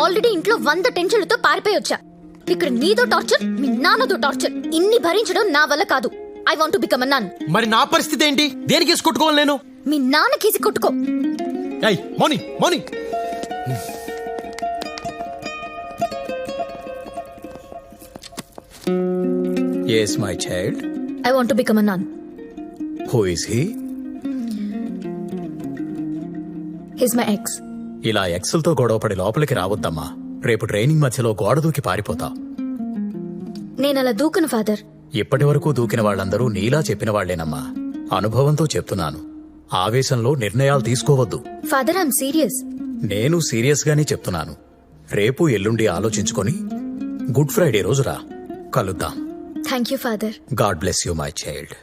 ఆల్రెడీ ఇంట్లో 100 టెన్షన్లతో పారిపోయి వచ్చా. ఇక్కడ నీతో టార్చర్, మీ నాన్నతో టార్చర్. ఇన్ని భరించడం నా వల్ల కాదు. I want to become a nun. మరి నా పరిస్థితి ఏంటి? దేనికి కేసు కొట్టుకోవాలి నేను? మీ నాన్న కేసి కొట్టుకో. Morning Yes, my child. I want to become a nun. Who is he? He's my ex. ఇలా ఎక్సెల్తో గొడవపడి లోపలికి రావద్దమ్మా. రేపు ట్రైనింగ్ మధ్యలో గోడ దూకి పారిపోతావు. నేను అలా దూకను ఫాదర్. ఇప్పటి వరకు దూకిన వాళ్ళందరూ నీలా చెప్పిన వాళ్లేనమ్మా. అనుభవంతో చెప్తున్నాను. ఆవేశంలో నిర్ణయాలు తీసుకోవద్దు. Father, I'm serious. నేను సీరియస్ గానే చెప్తున్నాను. రేపు ఎల్లుండి ఆలోచించుకొని గుడ్ ఫ్రైడే రోజు రా, కలుద్దాం. Thank you father. God bless you my child.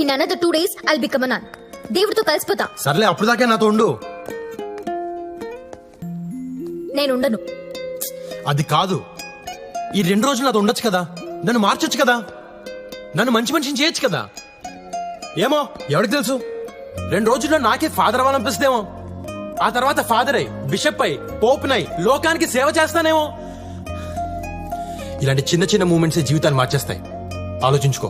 In another 2 days I'll become a nun. దేవుడితో కలిసిపోతా. సర్లే, అప్పుడు దాకా నాతో ఉండు. నేనుండను. అది కాదు, ఈ 2 రోజులు నాతో ఉండొచ్చు కదా. నన్ను మార్చొచ్చు కదా. నన్ను మంచి మనిషిని చేయొచ్చు కదా. ఏమో, ఎవరికి తెలుసు? 2 రోజుల్లో నాకే ఫాదర్ అవ్వాలనిపిస్తేమో, ఆ తర్వాత ఫాదర్ అయి బిషప్ అయి పోపునై లోకానికి సేవ చేస్తానేమో. ఇలాంటి చిన్న చిన్న మూమెంట్స్ జీవితాన్ని మార్చేస్తాయి. ఆలోచించుకో.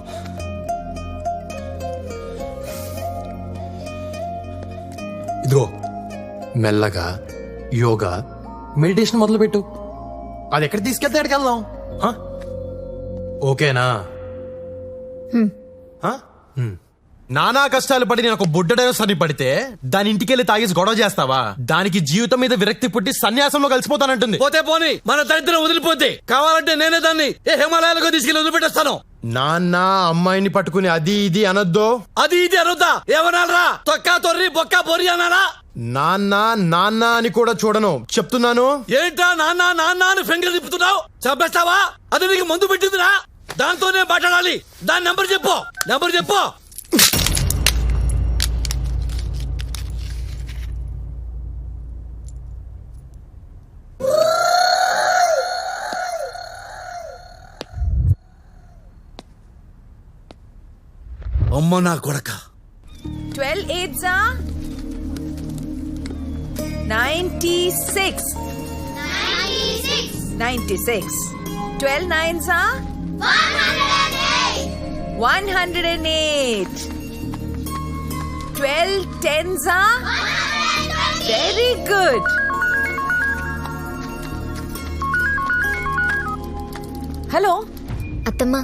ఇదిగో మెల్లగా యోగా మెడిటేషన్ మొదలుపెట్టు. అది ఎక్కడ తీసుకెళ్తే ఎక్కడికి వెళ్దాం. హ? ఓకేనా? నానా కష్టాలు పడి నేను ఒక బుడ్డడైన సన్ని పడితే దాని ఇంటికెళ్ళి తాగేసి గొడవ చేస్తావా? దానికి జీవితం మీద విరక్తి పుట్టి సన్యాసంలో కలిసిపోతానంటుంది. పోతే పోని, మన దరిద్రం వదిలిపోతే కావాలంటే నేనే దాన్ని ఏ హిమాలయాలకు తీసుకెళ్లి వదిలిపెట్టేస్తాను. నాన్న అమ్మాయిని పట్టుకుని అది ఇది అనొద్దు. అది ఇది అనొద్దా? ఏమనాలరా? తొక్కా తొర్రి బొక్క బొరి అనాలా? నాన్న నాన్న అని కూడా చూడను, చెప్తున్నాను. ఏంటా నాన్న నాన్న అని ఫింగర్ తిప్పుతున్నావు? చంపేస్తావా? అది నీకు మందు పెట్టిందిరా? దాంతోనే మాట్లాడాలి. దాని నెంబర్ చెప్పు, నెంబర్ చెప్పు. అమ్మ నా కొడక. 12 8s are 96. 96. 12 9s are 108. 12 10s are very good. Hello అత్తమ్మా,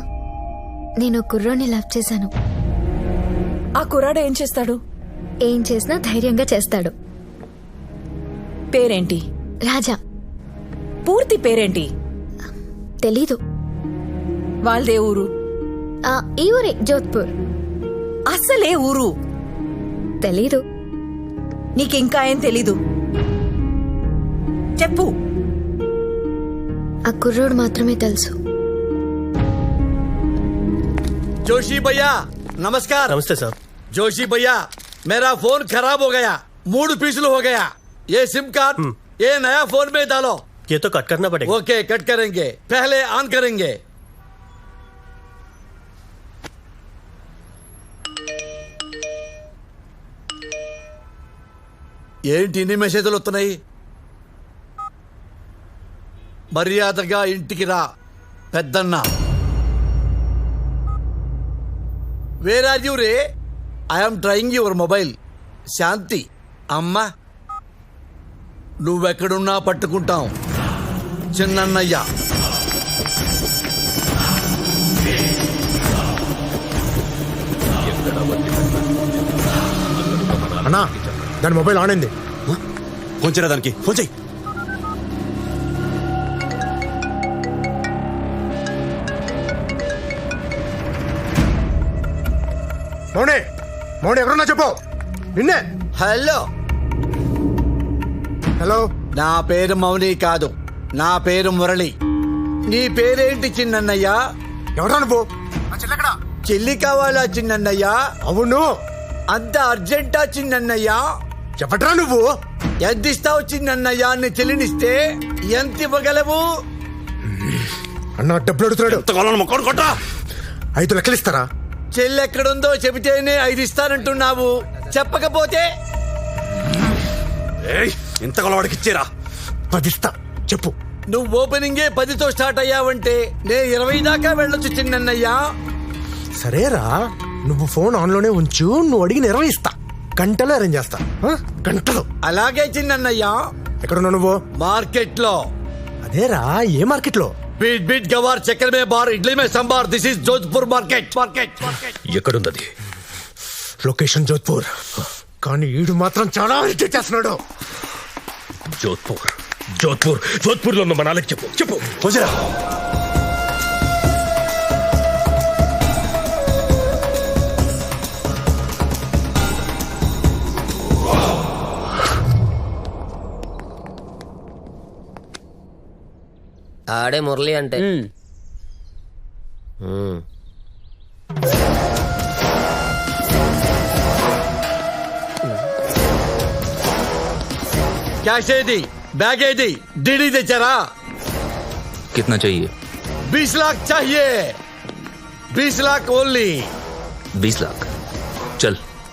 నేను కుర్రోని లవ్ చేశాను. ఆ కుర్రాడు ఏం చేస్తాడు? ఏం చేసినా ధైర్యంగా చేస్తాడు. పేరేంటి? రాజా. పూర్తి పేరేంటి? తెలీదు. వాళ్ళదే ఊరు? ఈ ఊరే, జోధ్పూర్. అసలే ఊరు? తెలీదు. నీకింకా ఏం తెలీదు? చెప్పు. ఆ కుర్రోడు మాత్రమే తెలుసు. जोशी भैया नमस्कार। नमस्ते सर। जोशी भैया मेरा फोन खराब हो गया, मूड पिछल हो गया। ये सिम कार्ड ये नया फोन में डालो। ये तो कट करना पड़ेगा। ओके कट करेंगे, पहले ऑन करेंगे। ఏంటి ఇన్ని మెసేజ్లు వస్తున్నాయి? మర్యాదగా ఇంటికి రా పెద్దన్న. వేర్ ఆర్ యూ రే? I'm trying your mobile. Shanti అమ్మా, నువ్వెక్కడున్నా పట్టుకుంటాం. చిన్నన్నయ్య. అన్నా దాని మొబైల్ ఆన్ అయింది. ఫోన్ చేయరా దానికి, ఫోన్ చెయ్యి. మౌనే మౌనే ఎవరన్నా చెప్పు. నిన్నే. Hello hello. నా పేరు మౌని కాదు, నా పేరు మురళి. నీ పేరేంటి చిన్నన్నయ్య? ఎవరా నువ్వు? చెల్లి కావాలా చిన్నన్నయ్య? అవును. అంత అర్జెంటా చిన్నన్నయ్య? చెప్పట్రా నువ్వు. ఎంత ఇస్తావు చిన్నన్నయ్య? నీ చెల్లినిస్తే ఎంత ఇవ్వగలవు? అన్న డబ్బులు అడుగుతున్నాడు. 5 లక్షలు ఇస్తారా? చెల్లి ఎక్కడుందో చెబితేనే 5 ఇస్తానంటున్నావు, చెప్పకపోతే? ఇంత వాడికి ఇచ్చేరా. 10 ఇస్తా, చెప్పు. నువ్వు ఓపెనింగే 10తో స్టార్ట్ అయ్యావంటే నే 20 దాకా వెళ్ళొచ్చు చిన్నన్నయ్య. సరేరా, నువ్వు ఫోన్ ఆన్ లోనే ఉంచు. నువ్వు అడిగిన 20 ఇస్తా. గంటలో అరేంజ్ చేస్తా. గంటలో. అలాగే చిన్నన్నయ్య. ఎక్కడున్నావు నువ్వు? మార్కెట్ లో. అదేరా, ఏ మార్కెట్ లో? बीट बीट गवार चक्कर में बार इडली में संभार। This is Jodhpur market. ఎక్కడున్నది? లొకేషన్ జోధ్పూర్. కానీ ఈడు మాత్రం చాలా ఇరిటేట్ చేస్తున్నాడు. జోధ్పూర్ జోధ్పూర్ జోధ్పూర్ లో ఉన్న మనాలకి చెప్పు చెప్పు. పోజరా. ఆడే మురళి అంటే. कैश दी बैग दी डीडी दे चरा। कितना चाहिए? 20 लाख चाहिए। 20 लाख ओनली। 20 लाख चल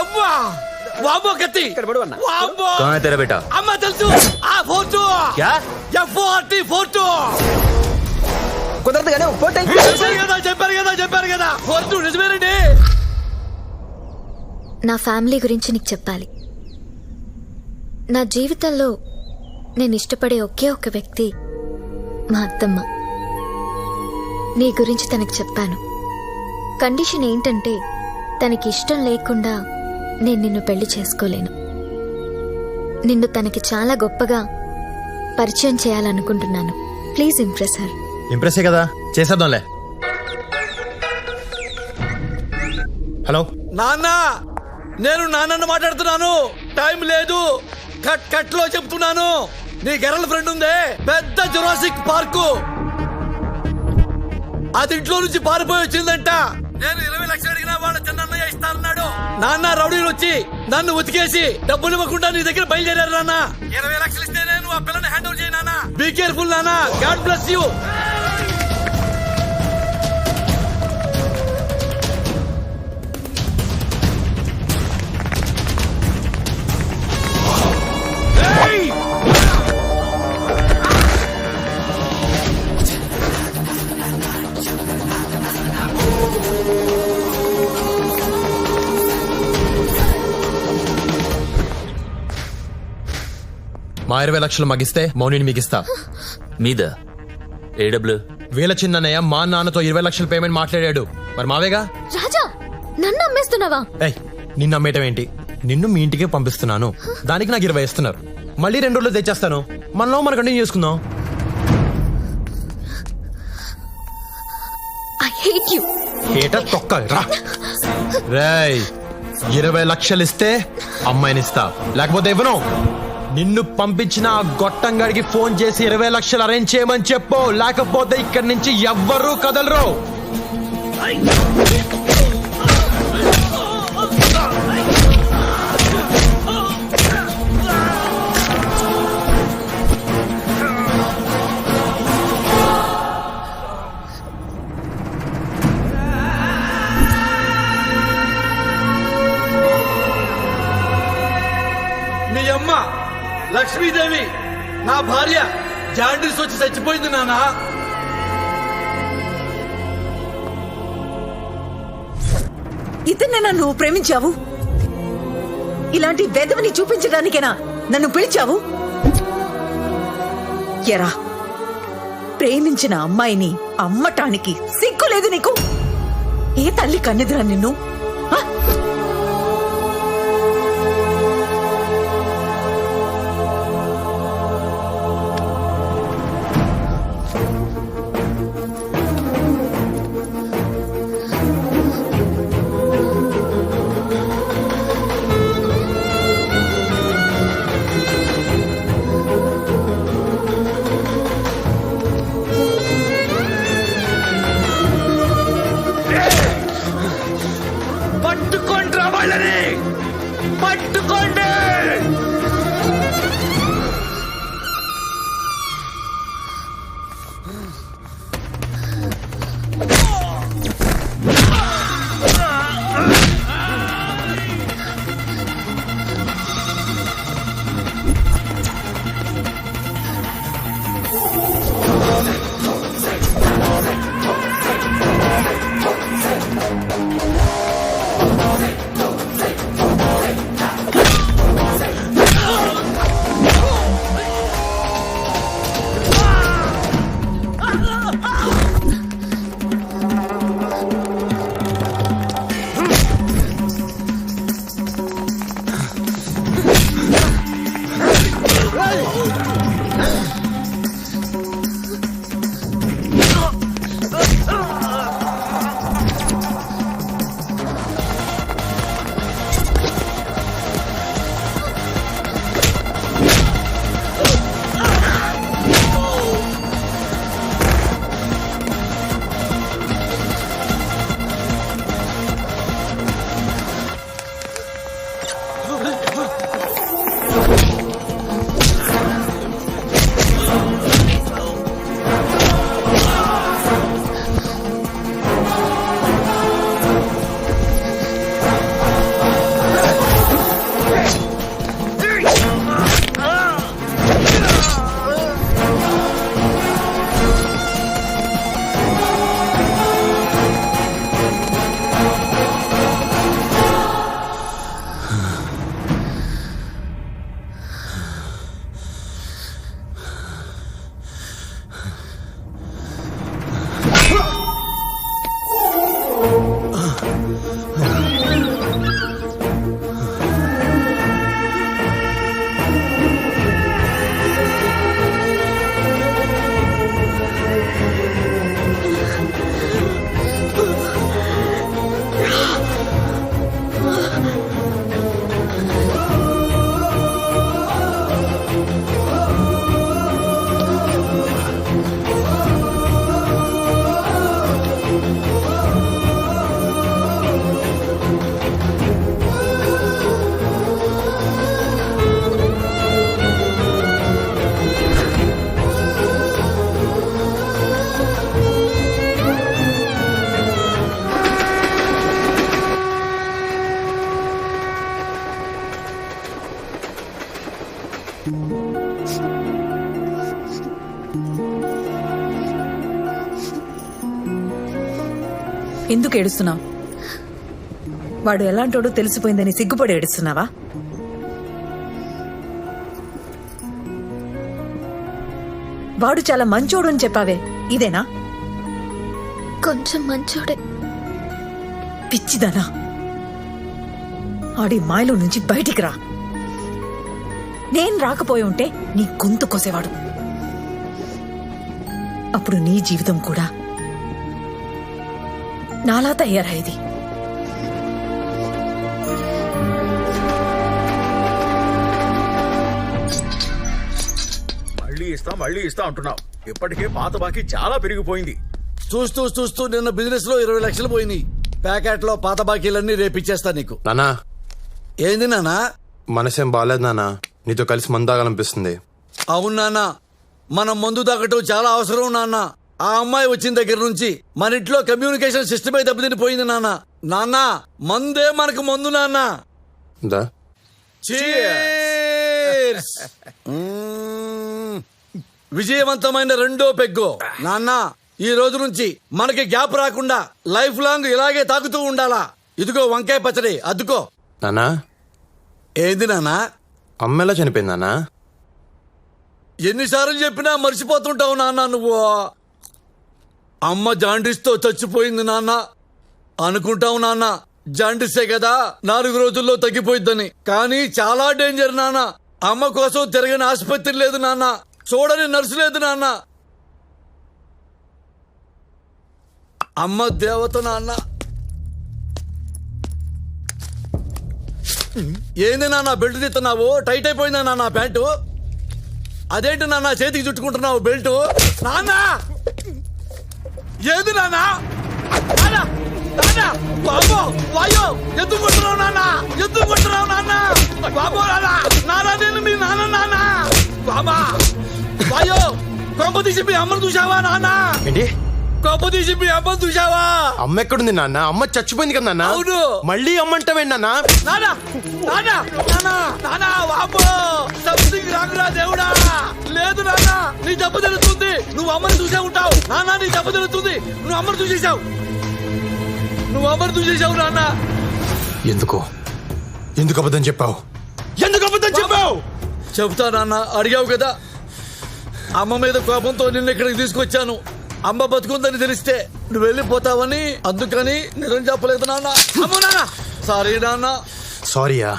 అమ్మా వామ్మో కత్తి వామ్మో कहाँ है तेरा बेटा అమ్మ తెలుసు ఆ ఫోటో क्या F40 ఫోటో కుదరదు కానీ ఒక ఫోటో చెప్పారు కదా ఫోటో నిజమేనండి. నా ఫ్యామిలీ గురించి నీకు చెప్పాలి. నా జీవితంలో నేను ఇష్టపడే ఒకే ఒక వ్యక్తి మా అత్తమ్మ. నీ గురించి తనకు చెప్పాను. కండిషన్ ఏంటంటే తనకి ఇష్టం లేకుండా నేను నిన్ను పెళ్లి చేసుకోలేను. నిన్ను తనకి చాలా గొప్పగా పరిచయం చేయాలనుకుంటున్నాను. Please impress her. ఇంప్రెస్ కదా, చేసేద్దాంలే. హలో నాన్న, నేను నాన్నను మాట్లాడుతున్నాను. టైం లేదు, కట్ లో చెప్తున్నాను. నీ గర్ల్ ఫ్రెండ్ ఉందే పెద్ద జురాసిక్ పార్కు, అది ఇంట్లో నుంచి పారిపోయి వచ్చిందంట. నేను 20 లక్షలు అడిగినా వాళ్ళ చిన్నయ్య ఇస్తానన్నాడు. నాన్న రౌడీలు వచ్చి నన్ను ఉతికేసి డబ్బులు ఇవ్వకుండా నీ దగ్గర బయలుదేరారు. నాన్న 20 లక్షలు ఇస్తే నేను ఆ పిల్లని హ్యాండ్ ఓవర్ చేయి. నాన్న బీ కేర్ఫుల్ నాన్న. God bless you. మా 20 లక్షలు మగిస్తే మౌనిని మిగిస్తా. మీద ఏ డబ్బులు? వీళ్ళ చిన్నయ్య మా నాన్నతో 20 లక్షల పేమెంట్ మాట్లాడాడు. మరి మావేగా. రాజా, నన్ను అమ్మేస్తున్నావా? ఏయ్, నిన్ను అమ్మేయటం ఏంటి? నిన్ను మీ ఇంటికే పంపిస్తున్నాను. దానికి నాకు 20 ఇస్తున్నారు. మళ్ళీ 2 రోజులు తెచ్చేస్తాను. మనలో మనం కంటిన్యూ చేసుకుందాం. I hate you. ఏటా తొక్క రా. రేయ్, 20 లక్షలు ఇస్తే అమ్మాయినిస్తా, లేకపోతే ఇవ్వను. నిన్ను పంపించిన ఆ గొట్టంగాడికి ఫోన్ చేసి 20 లక్షలు అరేంజ్ చేయమని చెప్పు, లేకపోతే ఇక్కడి నుంచి ఎవ్వరూ కదలరు. మీ అమ్మ లక్ష్మీదేవి నా భార్య జాండీస్ వచ్చి చచ్చిపోయింది. నాన్న ఇతన్నేనా నువ్వు ప్రేమించావు? ఇలాంటి వెధవని చూపించడానికేనా నన్ను పిలిచావు? ఎరా, ప్రేమించిన అమ్మాయిని అమ్మటానికి సిగ్గులేదు నీకు? ఏ తల్లి కన్నెదురా నిన్ను? పట్టుకోండి రా వాళ్ళని, పట్టుకోండి. ఎందుకు ఏడుస్తున్నావు? వాడు ఎలాంటోడో తెలిసిపోయిందని సిగ్గుపడి ఏడుస్తున్నావా? వాడు చాలా మంచోడు అని చెప్పావే, ఇదేనా? కొంచెం మంచోడే. పిచ్చిదానా, ఆడి మాయలో నుంచి బయటికి రా. నేను రాకపోయి ఉంటే నీ గొంతు కోసేవాడు. అప్పుడు నీ జీవితం కూడా నాలా తయారయ్యేది. మళ్ళీ ఇస్తా అంటున్నావు. ఇప్పటికే పాత బాకీ చాలా పెరిగిపోయింది. చూస్తూ చూస్తూ నిన్న బిజినెస్ లో 20 లక్షలు పోయినాయి. ప్యాకెట్ లో పాత బాకీలన్నీ రేపిచ్చేస్తా నీకు. నానా, ఏంది నానా? మనసేం బాగాలేదు నానా, నీతో కలిసి మందాగాలనిపిస్తుంది. అవును నాన్న, మనం మందు తాగటం చాలా అవసరం నాన్న. ఆ అమ్మాయి వచ్చిన దగ్గర నుంచి మన ఇంట్లో కమ్యూనికేషన్ సిస్టమే దెబ్బతినిపోయింది నాన్న. నాన్న, మందే మనకు మందు నాన్న. దా Cheers! విజయవంతమైన రెండో పెగ్గు. నాన్న, ఈ రోజు నుంచి మనకి గ్యాప్ రాకుండా లైఫ్ లాంగ్ ఇలాగే తాగుతూ ఉండాలా. ఇదిగో వంకాయ పచ్చడి, అద్దుకో. నానా, ఏంది నాన్నా? అమ్మ ఎలా చనిపోయింది నానా? ఎన్నిసార్లు చెప్పినా మర్చిపోతుంటావు నాన్న నువ్వు. అమ్మ జాండీస్తో చచ్చిపోయింది నాన్న. అనుకుంటావు నాన్న జాండీసే కదా 4 రోజుల్లో తగ్గిపోయిద్దని. కానీ చాలా డేంజర్ నాన్న. అమ్మ కోసం తిరగని ఆసుపత్రి లేదు నాన్న, చూడని నర్సు లేదు నాన్న. అమ్మ దేవత నాన్న. ఏంది నాన్న బెల్ట్ తీస్తున్నావు? టైట్ అయిపోయిందా నాన్న ప్యాంటు? అదేంటి నాన్న చేతికి చుట్టుకుంటున్నావు బెల్ట్? నాన్న, ఏది నాన్న? బాబో వాయో, ఎందుకు కొట్టున్నావు నాన్న? ఎందుకు కొట్టున్నావు నాన్న? బాబో నాన్న, నేను మీ నాన్న. నాన్న బాబా వాయో, కొంప తీసి మీ అమ్మను చూసావా నాన్న? ఏంటి కొంప తీసి మీ అమ్మను చూసావా? అమ్మ ఎక్కడుంది నాన్న? అమ్మ చచ్చిపోయింది కదా నాన్న. అవును. మళ్ళీ అమ్మ అంటావేంటి నాన్న? నాన్న నాన్న నాన్న నాన్న బాబో, సంథింగ్ రాకురా దేవుడా. లేదు నాన్న, నీ దెబ్బ తెలుస్తుంది. నువ్వు అమ్మని చూసే ఉంటావు నాన్న. నీ దెబ్బ తెలుస్తుంది. నువ్వు అమ్మని చూసేసావు. నువ్వు అమ్మని చూసేసావు నాన్న. ఎందుకు అబద్ధం చెప్పావు? ఎందుకు అబద్ధం చెప్పావు? చెబుతా నాన్న, అడిగావు కదా. అమ్మ మీద కోపంతో నిన్న ఇక్కడికి తీసుకొచ్చాను. అమ్మ బతుకుందని తెలిస్తే నువ్వు వెళ్ళిపోతావని, అందుకని నిజం చెప్పలేదు నాన్న. అమ్మో నాన్న, సారీ నాన్న. సారీయా?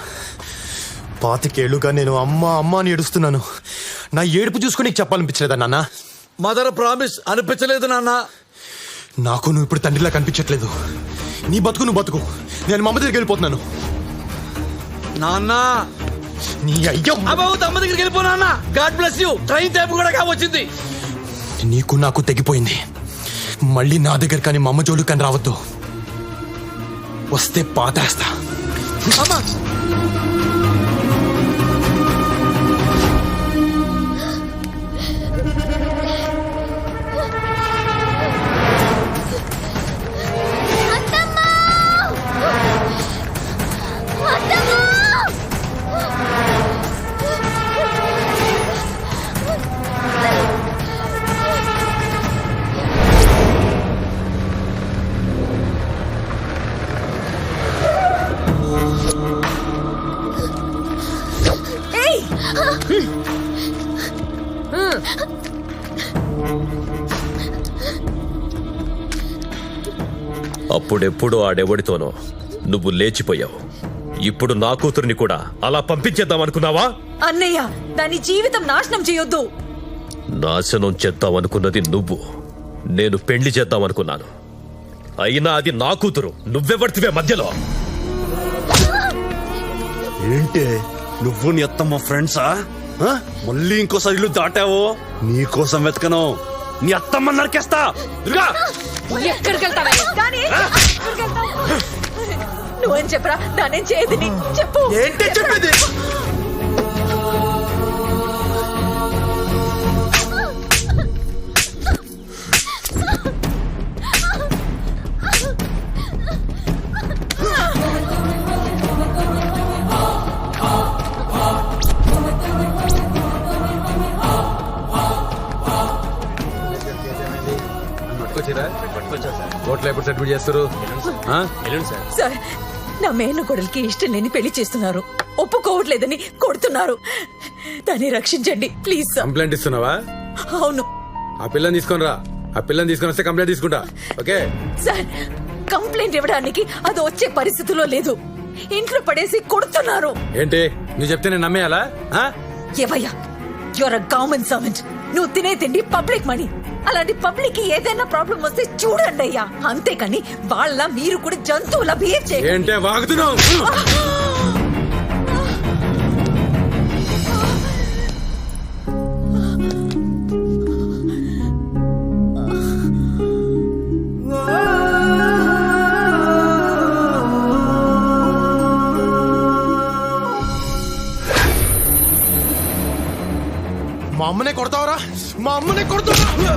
25 ఏళ్లుగా నేను అమ్మ అమ్మ అని ఏడుస్తున్నాను. నా ఏడుపు చూసుకుని నీకు చెప్పాలనిపించలేదా నాన్న? మదర్ ప్రామిస్ అనిపించలేదు నాన్న. నాకు నువ్వు ఇప్పుడు తండ్రిలా కనిపించట్లేదు. నీ బతుకు నువ్వు బతుకు. నేను మా అమ్మ దగ్గరికి వెళ్ళిపోతున్నాను. నాన్న, నీ అయ్యో అమ్మ దగ్గరికి వెళ్ళిపో నాన్న. God bless you. Train time కూడా కావచ్చింది. నీకు నాకు తెగిపోయింది. మళ్ళీ నా దగ్గర కానీ మా అమ్మ జోలికి కానీ రావద్దు. వస్తే పాతేస్తా. అమ్మా అప్పుడెప్పుడు ఆడెవడితోనో నువ్వు లేచిపోయావు. ఇప్పుడు నా కూతుర్ని కూడా అలా పంపించేద్దామనుకున్నావా? అన్నయ్య, దాని జీవితం నాశనం చేయొద్దు. నాశనం చేద్దామనుకున్నది నువ్వు, నేను పెళ్లి చేద్దామనుకున్నాను. అయినా అది నా కూతురు. నువ్వెవడితివే మధ్యలో? ఏంటే నువ్వు నీ అత్తమ్మ ఫ్రెండ్సా? మళ్ళీ ఇంకోసారి ఇల్లు దాటావో నీకోసం వెతకను. నీ అత్తమ్మ నరికేస్తా. దుర్గా, ఎక్కడికి వెళ్తావా? నువ్వేం చెప్పరా? దానేం చేయదు. చెప్పు. ఏంటి చెప్పేది? పట్టుకొచ్చిరా? పట్టుకొచ్చా సార్. కోర్టులో ఎప్పుడు సెటిల్ చేస్తారు ఆ? సార్ నా మేన కొడలికి ఇష్టం లేని పెళ్లి చేస్తున్నారు, ఒప్పుకోవట్లేదని కొడుతున్నారు. దాన్ని రక్షించండి ప్లీజ్ సార్. కంప్లైంట్ ఇస్తున్నావా? అవును ఆ పిల్లని తీసుకొని రా. ఆ పిల్లని తీసుకొని వస్తే కంప్లైంట్ తీసుకుంటా. ఓకే సార్, కంప్లైంట్ ఇవ్వడానికి అది వచ్చే పరిస్థితిలో లేదు. ఇంట్లో పడేసి కొడుతున్నారు. ఏంటి నువ్వు చెప్తే నేను నమ్మేయాలా? ఆ? ఏవయ్యా, యువర్ గవర్నమెంట్ సర్వెంట్. నువ్వు తినే తిండి పబ్లిక్ మనీ. అలాంటి పబ్లిక్ కి ఏదైనా ప్రాబ్లం వస్తే చూడండి అయ్యా, అంతేకాని వాళ్ళ మీరు కూడా జంతువుల బిహేవ్ చేయండి. ఏంటే వాగుతున్నావు? మా అమ్మనే కొడతావరా? మా అమ్మనే కొడతావరా?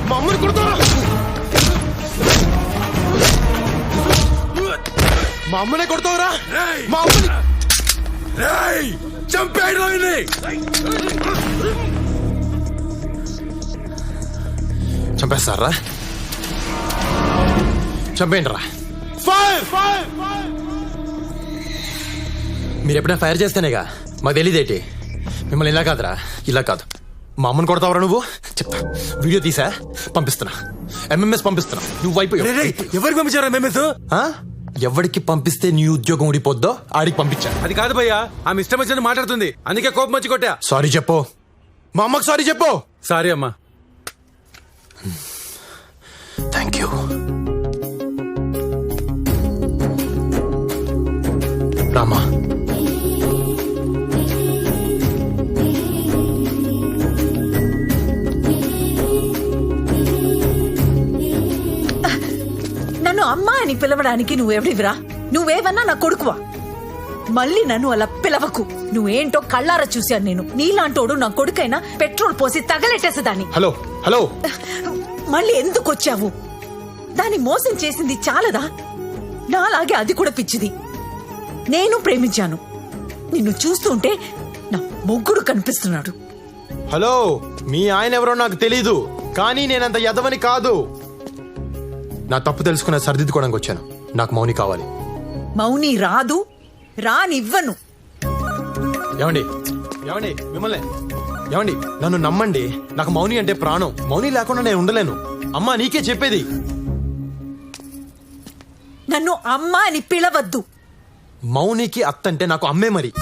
మా అమ్మని కొడతావరా? మా అమ్మనే కొడతావరా? మా అమ్మని చంపేయడం చంపేస్తారా? చంపేయండి రా. మీరు ఎప్పుడైనా ఫైర్ చేస్తేనేగా మాకు తెలియదేటి. మిమ్మల్ని ఇలా కాదురా, ఇలా కాదు. మా అమ్మని కొడతావరా నువ్వు? చెప్తా, వీడియో తీసా పంపిస్తున్నా, ఎంఎంఎస్ పంపిస్తున్నా. నువ్వు అయిపోయావు. ఎవరికి పంపించారా ఎంఎంఎస్? ఎవరికి పంపిస్తే నీ ఉద్యోగం ఊడిపోద్దో ఆడికి పంపించా. అది కాదు భయ్యా, ఆమె ఇష్టం వచ్చినట్టు మాట్లాడుతుంది, అందుకే కోపం వచ్చి కొట్టా. సారీ చెప్పు, మా అమ్మకి సారీ చెప్పు. సారీ అమ్మా. Thank you. రామా, నన్ను అమ్మా అని పిలవడానికి నువ్వెవడివిరా? నువ్వేవన్నా నా కొడుకువా? మళ్ళీ నన్ను అలా పిలవకు. నువ్వేంటో కళ్ళారా చూశాను నేను. నీలాంటోడు నా కొడుకైనా పెట్రోల్ పోసి తగలెట్టేసేదాన్ని. హలో హలో, మళ్ళీ ఎందుకు వచ్చావు? దాన్ని మోసం చేసింది చాలదా? నాలాగే అది కూడా పిచ్చిది. నేను ప్రేమించాను. నిన్ను చూస్తుంటే నా మొగ్గుడు కనిపిస్తున్నాడు. హలో, మీ ఆయన ఎవరో నాకు తెలీదు, కానీ నేనంత ఎదవని కాదు. నా తప్పు తెలుసుకున్న సరిదిద్దుకోవడానికి వచ్చాను. నాకు మౌని కావాలి. మౌని రాదు, రానివ్వను. ఏమండి ఏమండి మిమ్మల్ని ఏమండి, నన్ను నమ్మండి. నాకు మౌని అంటే ప్రాణం. మౌని లేకుండా నేను ఉండలేను. అమ్మా, నీకే చెప్పేది. నన్ను అమ్మా అని పిలవద్దు. మౌనికి అత్తంటే నాకు అమ్మే మరి.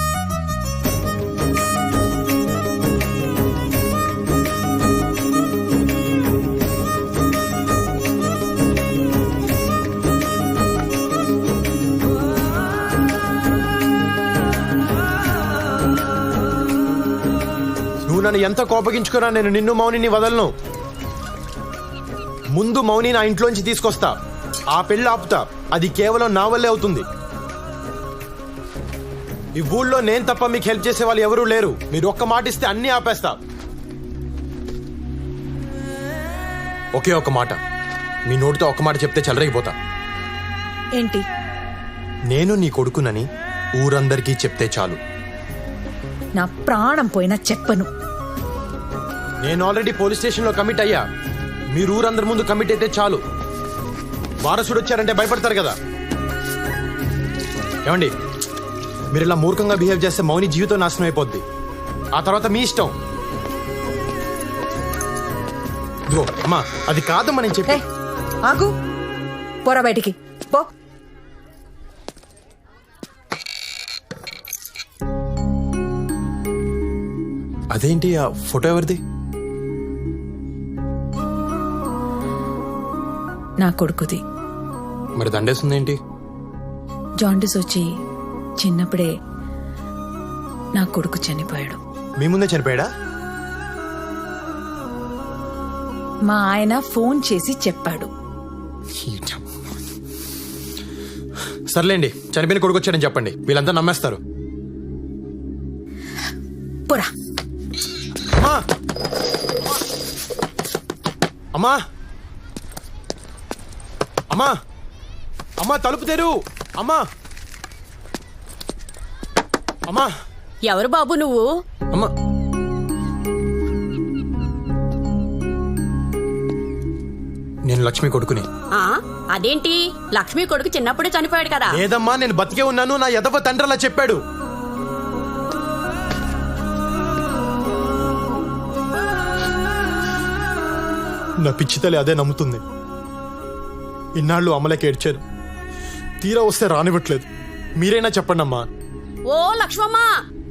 నువ్వు నన్ను ఎంత కోపగించుకున్నా నేను నిన్ను మౌనిని వదలను. ముందు మౌని నా ఇంట్లోంచి తీసుకొస్తా, ఆ పెళ్లి ఆపుతా. అది కేవలం నా వల్లే అవుతుంది. ఈ ఊళ్ళో నేను తప్ప మీకు హెల్ప్ చేసే వాళ్ళు ఎవరూ లేరు. మీరు ఒక్క మాట ఇస్తే అన్ని ఆపేస్తా. ఒకే ఒక్క మాట, మీ నోటితో ఒక్క మాట చెప్తే చెలరేగిపోతా. ఏంటి? నేను నీ కొడుకునని ఊరందరికీ చెప్తే చాలు. నా ప్రాణం పోయినా చెప్పను. నేను ఆల్రెడీ పోలీస్ స్టేషన్ లో కమిట్ అయ్యా. మీరు ఊరందరి ముందు కమిట్ అయితే చాలు. వారసుడు వచ్చారంటే భయపడతారు కదా. ఏమండి, మీరు ఇలా మూర్ఖంగా బిహేవ్ చేస్తే మౌని జీవితం నాశనం అయిపోద్ది. ఆ తర్వాత మీ ఇష్టం. ఇదిగో అమ్మా, అది కాదమ్మా నేను చెప్పే. ఆగు, పోరా బయటికి పో. అదేంటి ఆ ఫోటో ఎవరిది? నా కొడుకుది. మరి దండేస్తుంది ఏంటి? జాండిస్ వచ్చి చిన్నప్పుడే నా కొడుకు చనిపోయాడు. మీ ముందే చనిపోయాడా? మా ఆయన ఫోన్ చేసి చెప్పాడు. సర్లేండి, చనిపోయిన కొడుకు వచ్చాడని చెప్పండి, వీళ్ళంతా నమ్మేస్తారు. పోరా. అమ్మా అమ్మా అమ్మా, తలుపు తెరు. అమ్మా అమ్మా ఎవరు బాబు నువ్వు? అమ్మా నేను లక్ష్మి కొడుకుని. అదేంటి, లక్ష్మి కొడుకు చిన్నప్పుడే చనిపోయాడు కదా? లేదమ్మా, నేను బతికే ఉన్నాను. నా ఎదవ తండ్రి అలా చెప్పాడు. నా పిచ్చి తల్లి అదే నమ్ముతుంది. ఇన్నాళ్ళు అమలకి ఏడ్చాను, తీరా వస్తే రానివ్వట్లేదు. మీరైనా చెప్పండి అమ్మా. ఓ లక్ష్మమ్మ,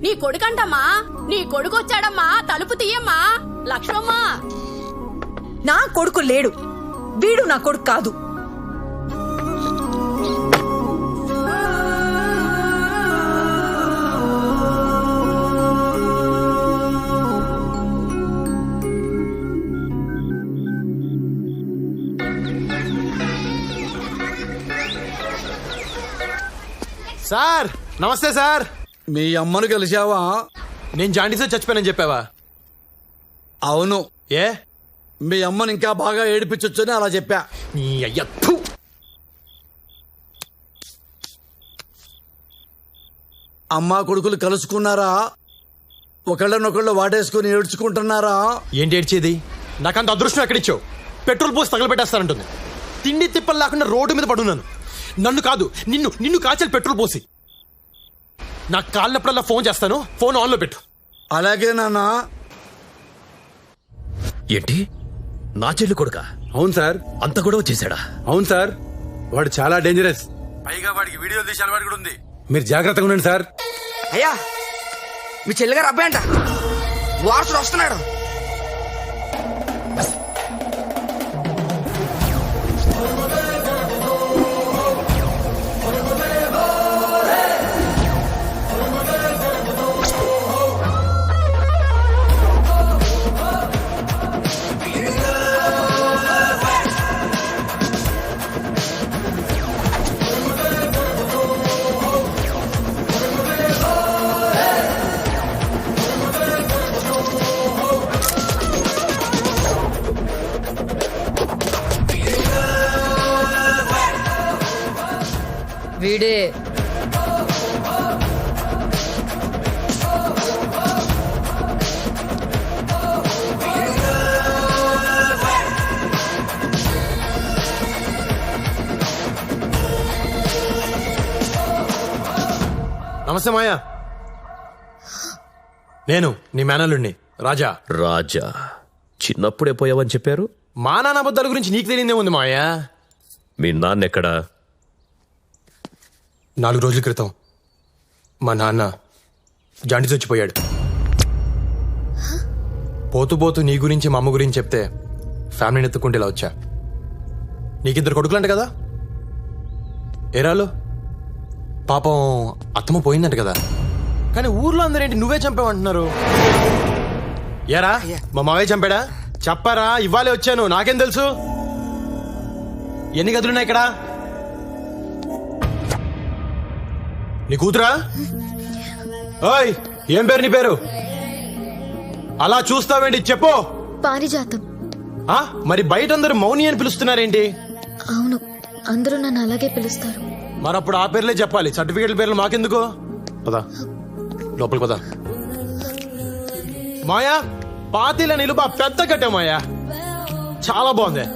నీ కొడుకంటమ్మా, నీ కొడుకు వచ్చాడమ్మా, తలుపు తీయమ్మా. లక్ష్మమ్మ, నా కొడుకు లేడు, వీడు నా కొడుకు కాదు. సార్ నమస్తే సార్. మీ అమ్మను కలిసావా? నేను జాండీసే చచ్చిపోయానని చెప్పావా? అవును. ఏ మీ అమ్మని ఇంకా బాగా ఏడిపించొచ్చని అలా చెప్పా. నీ అయ్య థు. అమ్మా కొడుకులు కలుసుకున్నారా? ఒకళ్ళనొకళ్ళు వాటేసుకుని ఏడ్చుకుంటున్నారా? ఏంటి ఏడ్చేది? నాకంత అదృష్టం ఎక్కడిచ్చావు? పెట్రోల్ పోసి తగలబెట్టేస్తానంటుంది. తిండి తిప్పలు లేకుండా రోడ్డు మీద పడున్నాను. నన్ను కాదు, నిన్ను కాల్చాలి పెట్రోల్ పోసి. నాకు కాళ్ళప్పుడల్లా ఫోన్ చేస్తాను, ఫోన్ ఆన్లో పెట్టు. అలాగే నాన్నా. ఏంటి, నా చెల్లి కొడుక? అవును సార్. అంత గొడవ చేశాడా? అవును సార్, వాడు చాలా డేంజరస్. పైగా వాడికి వీడియో తీసే అలవాటు కూడా ఉంది. మీరు జాగ్రత్తగా ఉండండి సార్. అయ్యా, మీ చెల్లిగారు అబ్బాయి అంట, వారసుడు వస్తున్నాడు. వీడే. నమస్తే మాయా, నేను నీ మేనల్లుడిని రాజా. రాజా, చిన్నప్పుడే పోయావని చెప్పారు. మా నాన్న అబద్ధాల గురించి నీకు తెలియదే ఉంది మాయా. మీ నాన్న ఎక్కడా? 4 రోజుల క్రితం మా నాన్న జాండీస్ వచ్చిపోయాడు. పోతూ పోతూ నీ గురించి మా అమ్మ గురించి చెప్తే ఫ్యామిలీని ఎత్తుకుంటే ఇలా వచ్చా. నీకిద్దరు కొడుకులంట కదా, ఏరాలు పాపం అత్తమ్మ పోయిందంట కదా. కానీ ఊర్లో అందరేంటి నువ్వే చంపావంటున్నారు. ఏరా మా మావయ్య చంపాడా? చెప్పారా? ఇవ్వాలే వచ్చాను, నాకేం తెలుసు. ఎన్ని గదులున్నాయి ఇక్కడ? నీ కూతురా? ఓయ్, ఏం పేరు నీ పేరు? అలా చూస్తావేంటి, చెప్పు. పారిజాతం. మరి బయట అందరూ మౌని అని పిలుస్తున్నారేంటి? అవును, అందరూ నన్ను అలాగే పిలుస్తారు. మరప్పుడు ఆ పేర్లే చెప్పాలి, సర్టిఫికేట్ల పేర్లు మాకెందుకు? పదా లోపలికి పదా. మాయా, పాతీల నిలుబా పెద్ద కట్టే మాయా, చాలా బాగుంది.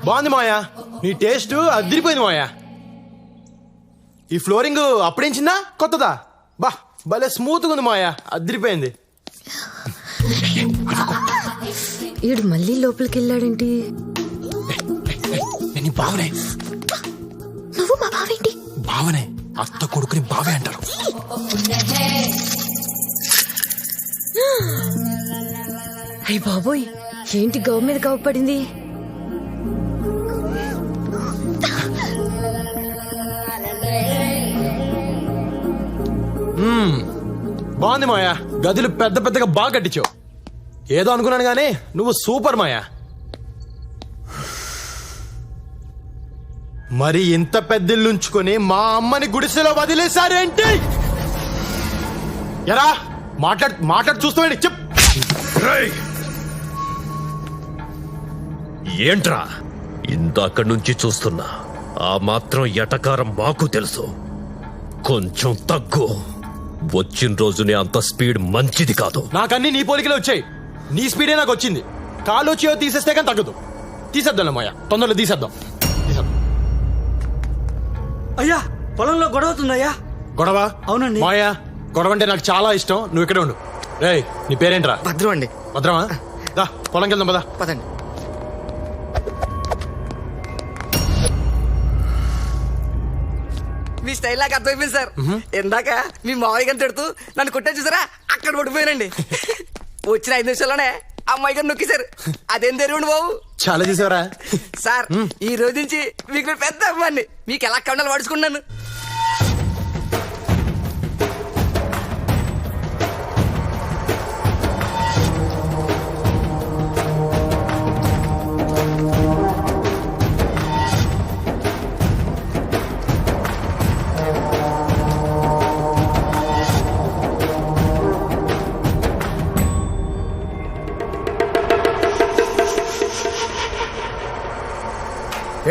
బాగుంది మాయా, నీ టేస్ట్ అదిరిపోయింది మాయా. ఈ ఫ్లోరింగ్ అప్పుడేంచిందా కొత్తదా? బా భలే స్మూత్గా ఉంది మాయా, అదిరిపోయింది. ఈడు మళ్ళీ లోపలికి వెళ్ళాడేంటి? నీ బావనే. నువ్వు మా బావేంటి? బావనే, అత్త కొడుకుని బావే అంటారు. అయ్య బాబోయ్, ఏంటి గవ్ మీద గవ్ పడింది? బాగుంది మాయా, గదులు పెద్ద పెద్దగా బాగా కట్టించావు. ఏదో అనుకున్నాను గానీ నువ్వు సూపర్ మాయా. మరి ఇంత పెద్దిల్లుంచుకొని మా అమ్మని గుడిసెలో వదిలేశారేంటి? ఎరా మాట్లాడు చూస్తామండి చెప్. ఏంట్రా ఇందాక నుంచి చూస్తున్నా, ఆ మాత్రం ఎటకారం మాకు తెలుసు. కొంచెం తగ్గు. వచ్చిన రోజునే అంత స్పీడ్ మంచిది కాదు. నాకన్నీ నీ పోలికలే వచ్చాయి. నీ స్పీడే నాకు వచ్చింది. కాలు వచ్చి తీసేస్తే కానీ తగ్గదు. తీసేద్దాం మాయా, తొందరలో తీసేద్దాం. అయ్యా పొలంలో గొడవ అవుతుందయ్యా. గొడవ? అవునండి. మాయా, గొడవ అంటే నాకు చాలా ఇష్టం. నువ్వు ఇక్కడే ఉండు. రేయ్, నీ పేరేంట్రా? భద్రం అండి. భద్రమా? దా పొలంకి వెళ్దాం పదా. పదండి. మీ స్టైల్ నాకు అర్థమైపోయింది సార్. ఇందాక మీ మావయ్య గారిని తిడుతూ నన్ను కొట్టే చూసారా, అక్కడ పడిపోయానండి. వచ్చిన 5 నిమిషాల్లోనే అమ్మాయి గారు నొక్కేశారు. అదేం తెలియండి బాబు. చాలా చేసావరా సార్. ఈ రోజు నుంచి మీకు నేను పెద్ద అమ్మాయిని. మీకు ఎలా కండాలు పడుచుకున్నాను.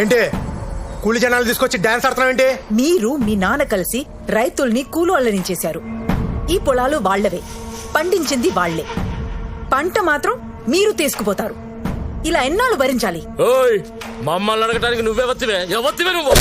ఏంటి కూలి జనాలు తీసుకొచ్చి డాన్స్ ఆడుతున్నావు ఏంటి? మీరు మీ నాన్న కలిసి రైతుల్ని కూలోళ్ళని చేశారు. ఈ పొలాలు వాళ్లవే, పండించింది వాళ్లే, పంట మాత్రం మీరు తీసుకుపోతారు. ఇలా ఎన్నాళ్ళు భరించాలి? ఓయ్, మమ్మల్ని అడగడానికి నువ్వెవత్తివే? ఎవత్తివే నువ్వు?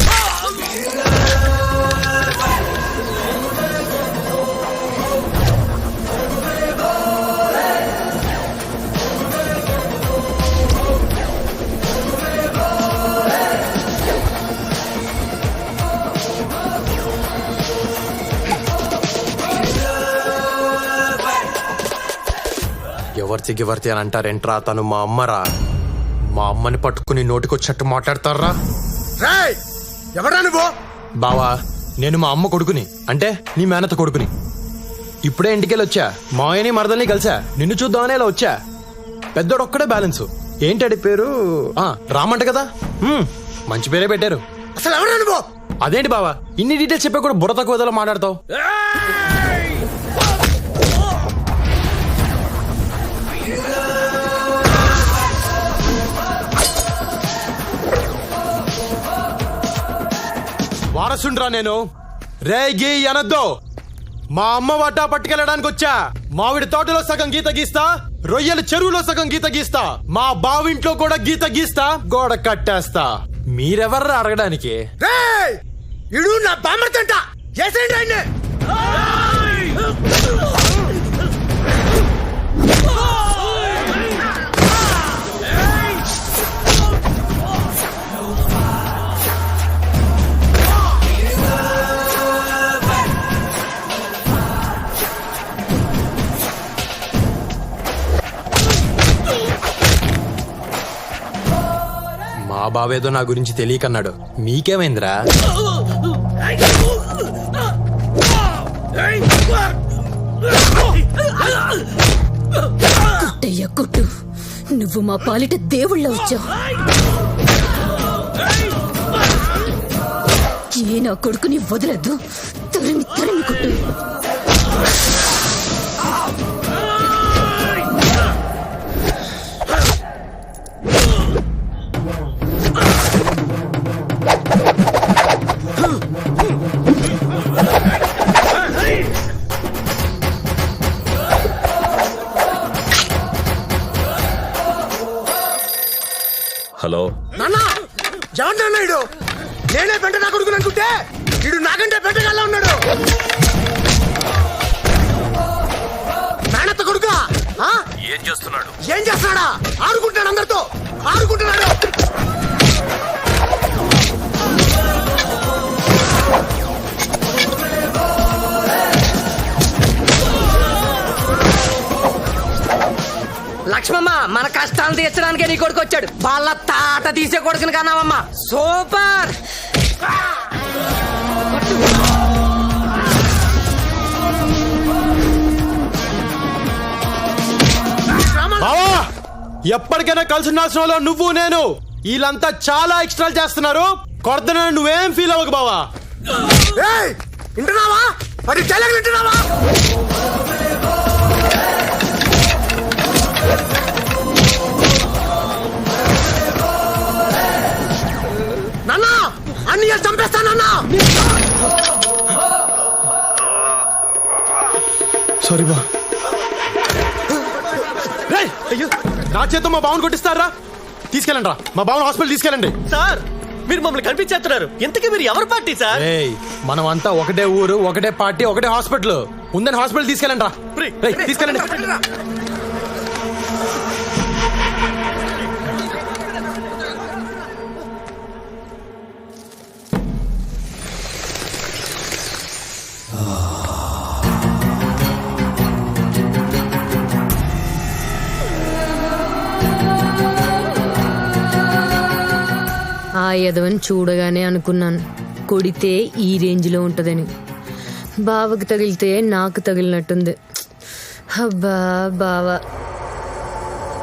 ఎవరితి అని అంటారేంట్రా? తను మా అమ్మరా. మా అమ్మని పట్టుకుని నోటికొచ్చినట్టు మాట్లాడతారా? ఎవరా నువ్వు? బావా, నేను మా అమ్మ కొడుకుని, అంటే నీ మేనత కొడుకుని. ఇప్పుడే ఇంటికెళ్ళి వచ్చా. మాయని మరదల్ని కలిసా. నిన్ను చూద్దామని ఇలా వచ్చా. పెద్దోడు ఒక్కడే బ్యాలెన్స్. ఏంటడి పేరు? రామంట కదా. మంచి పేరే పెట్టారు. అసలు ఎవరా నువ్వు? అదేంటి బావా, ఇన్ని డీటెయిల్స్ చెప్పా కూడా బుర్ర తక్కువ మాట్లాడతావు? వారసుండ్రా నేను. రేగి అనద్దు. మా అమ్మ వాటా పట్టుకెళ్ళడానికి వచ్చా. మామిడి తోటలో సగం గీత గీస్తా, రొయ్యల చెరువులో సగం గీత గీస్తా, మా బావింట్లో కూడా గీత గీస్తా, గోడ కట్టేస్తా. మీరెవర్రా అడగడానికి? ఇడు నా బామర్తంట. మా బావేదో నా గురించి తెలియకన్నాడు. మీకేమైందిరా? కుట్టయ్య కుట్టు, నువ్వు మా పాలిట దేవుళ్ళ వచ్చావు. ఏ నా కొడుకుని వదలద్దు. తరిమి తరిమి కుట్టు. హలో నాన్న, జగన్ ఇడు. నేనే పెంట నా కొడుకుని అనుకుంటే ఇడు నాకంటే పెంటగాళ్ళ ఉన్నాడు. మేనత్త కొడుకా? ఏం చేస్తున్నాడు? ఏం చేస్తున్నాడా? ఆడుకుంటాడు, అందరితో ఆడుకుంటున్నాడు. లక్ష్మమ్మ, మన కష్టాలు తీర్చడానికే నీ కొడుకు వచ్చాడు. వాళ్ళ తాట తీసే కొడుకుని కన్నావమ్మా. సూపర్. బావా, ఎప్పటికైనా కలిసి ఉండాల్సిన నువ్వు నేను. వీళ్ళంతా చాలా ఎక్స్ట్రా చేస్తున్నారు. కొడతన నువ్వేం ఫీల్ అవ్వకు బావా. వింటున్నావా? మరి డైలాగ్ వింటున్నావా? నాన్న అన్నయ్య చంపేస్తానన్నా. సారీ బా. అయ్యో నా చేత మా బావన్ కొట్టిస్తారా? తీసుకెళ్ళండి రా, మా బావన్ హాస్పిటల్ తీసుకెళ్ళండి. సార్ మీరు మమ్మల్ని కనిపించేస్తున్నారు. ఎంతకీ మీరు ఎవరు పార్టీ సార్? మనం అంతా ఒకటే ఊరు, ఒకటే పార్టీ, ఒకటే హాస్పిటల్. ఉందని హాస్పిటల్ తీసుకెళ్ళండి రా. తీసుకెళ్ళండి. ఆ యదవని చూడగానే అనుకున్నాను కొడితే ఈ రేంజ్లో ఉంటుందని. బావకి తగిలితే నాకు తగిలినట్టుంది. అబ్బా బావా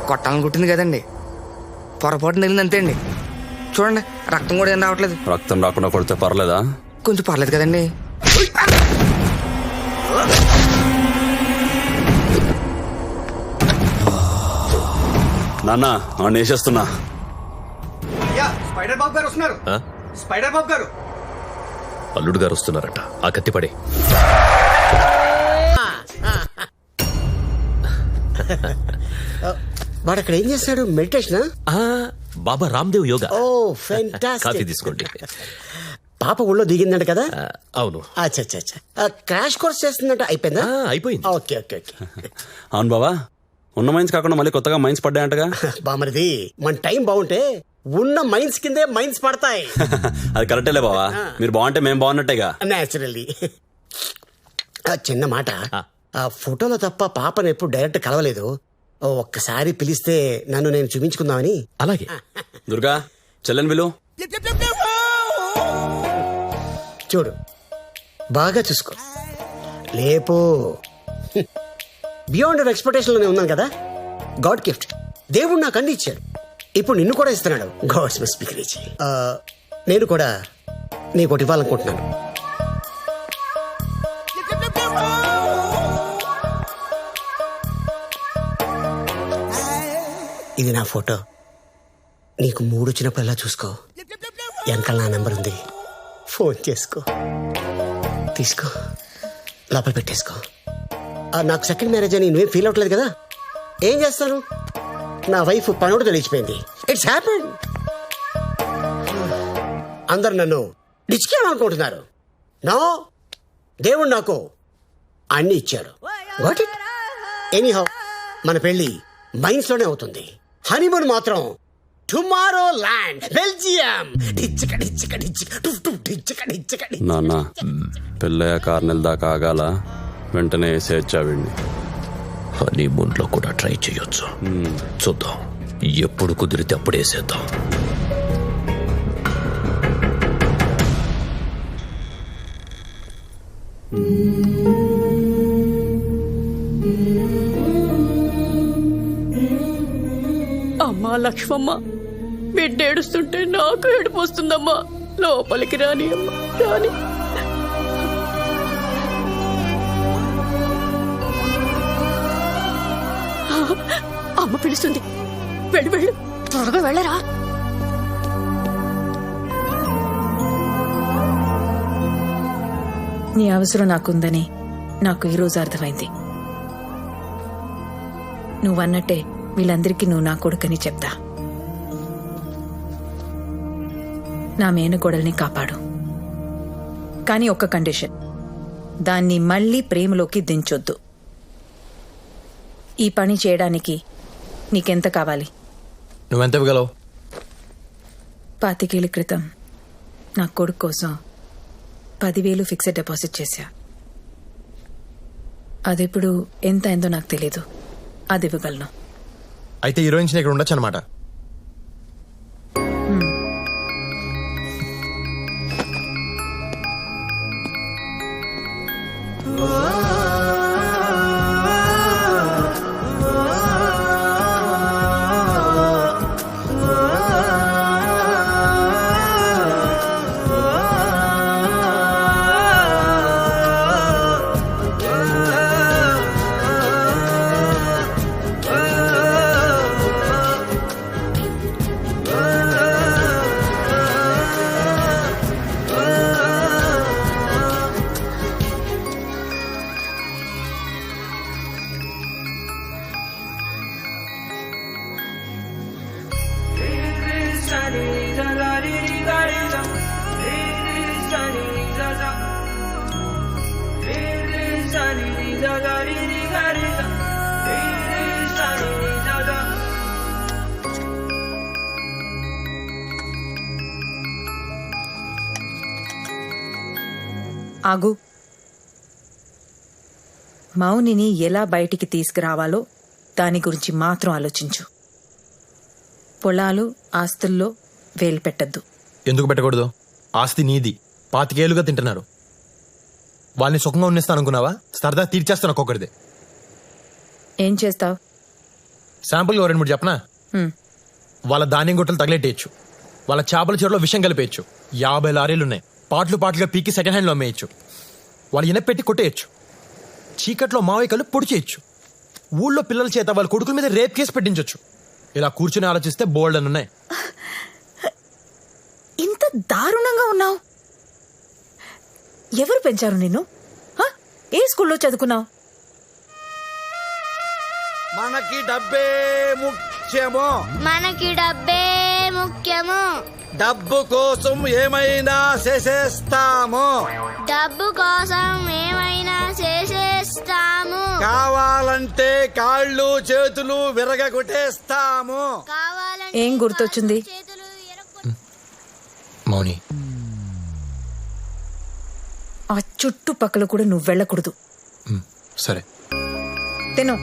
కొట్టాలని కుట్టింది కదండి, పొరపాటు తగిలింది అంతే అండి. చూడండి రక్తం కూడా ఏం రావట్లేదు. రక్తం రాకుండా కొడితే పర్లేదా? కొంచెం పర్లేదు కదండి. నాన్న వాడిని వేసేస్తున్నా. స్పైడర్ బాబు గారు వస్తున్నారు. స్పైడర్ బాబు గారు. అల్లుడు గారు వస్తున్నారట. ఆ కత్తి పడే. వాడు అక్కడ ఏం చేస్తాడు? మెడిటేషన్. బాబా Ramdev yoga. Oh fantastic. Coffee తీసుకోండి. పాప ఊళ్ళో దిగిందంట కదా? అవును. అచ్చా క్రాష్ కోర్స్ చేస్తుందంట. అయిపోయిందా? అయిపోయింది. ఓకే. అవును బాబా, ఉన్న మైన్స్ కాకుండా మళ్ళీ కొత్తగా మైన్స్ పడ్డాయంటగా? బామరిది మన టైం బాగుంటే ఉన్న మైన్స్ కిందే మైన్స్ పడతాయి. అది కరెక్టేలే బావా, మీరు బాగుంటే మేము బాగున్నట్టేగా. నేచురల్లీ. చిన్న మాట, ఆ ఫోటోలో తప్ప పాపను ఎప్పుడు డైరెక్ట్ కలవలేదు. ఒక్కసారి పిలిస్తే నన్ను నేను చూపించుకుందామని. అలాగే. దుర్గా చెల్లెని విలు. చూడు బాగా చూసుకో. లేపో. బియాండ్ అవర్ ఎక్స్పెక్టేషన్ లోనే ఉన్నాను కదా. God gift. దేవుడు నాకు అన్ని ఇచ్చాడు, ఇప్పుడు నిన్ను కూడా ఇస్తున్నాడు. God's must be great. నేను కూడా నీకోటి ఇవ్వాలనుకుంటున్నాను. ఇది నా ఫోటో. నీకు మూడు వచ్చినప్పుడల్లా చూసుకో. వెనకాల నా నెంబర్ ఉంది, ఫోన్ చేసుకో. తీసుకో, లోపల పెట్టేసుకో. నాకు సెకండ్ మ్యారేజ్ అని నువ్వేం ఫీల్ అవ్వట్లేదు కదా? ఏం చేస్తాను, నా వైఫ్ పనోడు తెలిసిపోయింది. It's happen. అందరు నన్ను డిచ్కేయాలనుకుంటున్నారు. నో, దేవుడు నాకు అన్ని ఇచ్చాడు. వాట్ ఇట్ ఎనీహౌ, మన పెళ్లి మైన్స్ లోనే అవుతుంది. హనీమూన్ మాత్రం టుమారో ల్యాండ్, బెల్జియం. నాన్న పెళ్ళయ్యాక 6 నెలల దాకా ఆగాల, వెంటనే వేసేచ్చావిండి. హనీమూన్ లో కూడా ట్రై చేయొచ్చు. చూద్దాం, ఎప్పుడు కుదిరితే అప్పుడు వేసేద్దాం. అమ్మా లక్ష్మమ్మ, బిడ్డ ఏడుస్తుంటే నాకు ఏడుపు వస్తుందమ్మా. లోపలికి రాని అమ్మా, రాని. అమ్మ పిలుస్తుంది, వెళ్ళు వెళ్ళు, త్వరగా వెళ్ళరా. నీ అవసరం నాకుందని నాకు ఈరోజు అర్థమైంది. నువ్వన్నట్టే వీళ్ళందరికీ నువ్వు నా కొడుకని చెప్తా. నా మేనగోడల్ని కాపాడు, కానీ ఒక్క కండిషన్, దాన్ని మళ్ళీ ప్రేమలోకి దించొద్దు. ఈ పని చేయడానికి నీకెంత కావాలి? నువ్వెంత ఇవ్వగలవు? 25 ఏళ్ల క్రితం నా కొడుకు కోసం 10,000 ఫిక్స్డ్ డిపాజిట్ చేశా. అదెప్పుడు ఎంత అయిందో నాకు తెలీదు. అది ఇవ్వగలను. అయితే ఈ రోజు ఇక్కడ ఉండొచ్చు అనమాట. ఆగు. మౌనిని ఎలా బయటికి తీసుకురావాలో దాని గురించి మాత్రం ఆలోచించు. పొలాలు ఆస్తుల్లో వేలు పెట్టద్దు. ఎందుకు పెట్టకూడదు? ఆస్తి నీది, 25 ఏళ్లుగా తింటున్నారు. వాళ్ళని సుఖంగా ఉన్నిస్తాను అనుకున్నావా? సరదా తీర్చేస్తాను ఒక్కొక్కరిదే. ఏం చేస్తావు? శాంపుల్గా 2-3 చెప్పనా? వాళ్ళ ధాన్యం గుట్టలు తగిలెట్టేయచ్చు, వాళ్ళ చేపల చెరువులో విషం కలిపేయచ్చు, 50 లారీలున్నాయి, పాటలుగా పీకి సెకండ్ హ్యాండ్లో అమ్మేయచ్చు, వాళ్ళు ఇనపెట్టి కొట్టేయచ్చు, చీకట్లో మావయ్యకలు పొడి చేయొచ్చు, ఊళ్ళో పిల్లల చేత వాళ్ళ కొడుకుల మీద రేప్ కేసు పెట్టించవచ్చు. ఇలా కూర్చుని ఆలోచిస్తే బోల్డ్ అని ఉన్నాయి. ఇంత దారుణంగా ఉన్నావు? ఎవరు పెంచారు నిన్ను? ఏ స్కూల్లో చదువుకున్నావు? మనకి డబ్బే ముఖ్యము, మనకి డబ్బే ముఖ్యము, డబ్బు కోసం ఏమైనా చేసేస్తాము, డబ్బు కోసం ఏమైనా చేసేస్తాము, కావాలంటే కాళ్ళు చేతులు విరగొట్టేస్తాము. ఏం గుర్తొచ్చింది? మౌని, ఆ చుట్టుపక్కల కూడా నువ్వు వెళ్ళకూడదు. సరే తిను.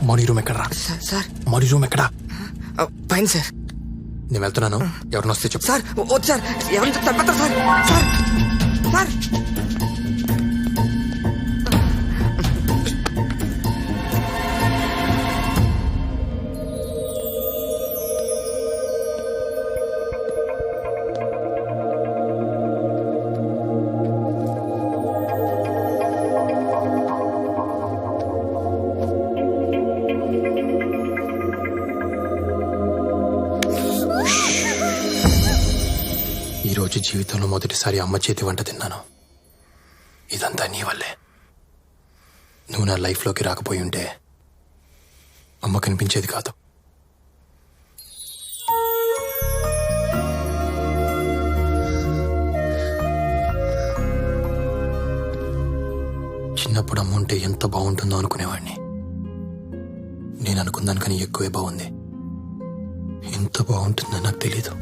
మౌని రూమ్ ఎక్కడరా? సార్ మౌని రూమ్ ఎక్కడా? పైన సార్. నేను వెళ్తున్నాను, ఎవరిని వస్తే చెప్పు. సార్ వద్దు సార్, ఎవరిని తప్పతారు సార్. సార్ సార్ ఈరోజు జీవితంలో మొదటిసారి అమ్మ చేతి వంట తిన్నాను. ఇదంతా నీ వల్లే. నువ్వు నా లైఫ్లోకి రాకపోయి ఉంటే అమ్మ కనిపించేది కాదు. చిన్నప్పుడు అమ్మ ఉంటే ఎంత బాగుంటుందో అనుకునేవాడిని. నేను అనుకున్నాను ఎక్కువే బాగుంది. ఎంత బాగుంటుందో నాకు తెలీదు.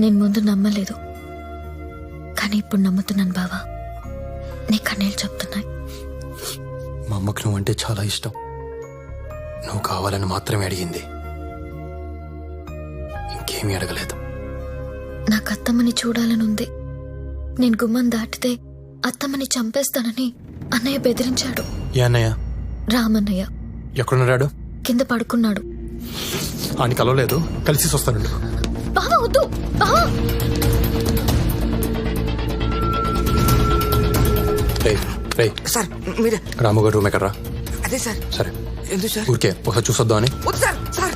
నేను ముందు నమ్మలేదు, కానీ ఇప్పుడు నమ్ముతున్నాను బావా. నీ కన్నీళ్ళు చెప్తున్నాయి. మా అమ్మకు నువ్వంటే చాలా ఇష్టం. నువ్వు కావాలని మాత్రమే అడిగింది, ఇంకేమీ అడగలేదు. నాకు అత్తమ్మని చూడాలని ఉంది. నేను గుమ్మం దాటితే అత్తమ్మని చంపేస్తానని అన్నయ్య బెదిరించాడు. ఏ అన్నయ్య? రామన్నయ్య. ఎక్కడున్నాడు? కింద పడుకున్నాడు. అని కలవలేదు, కలిసి వస్తాను. బావా వద్దు. బావా సార్ మీరే. రాముగారు రూమ్ ఎక్కడరా? అదే సార్. సరే ఎందుకు సార్? ఊరికే ఒకసారి చూసొద్దాం అని. వద్దు సార్. సార్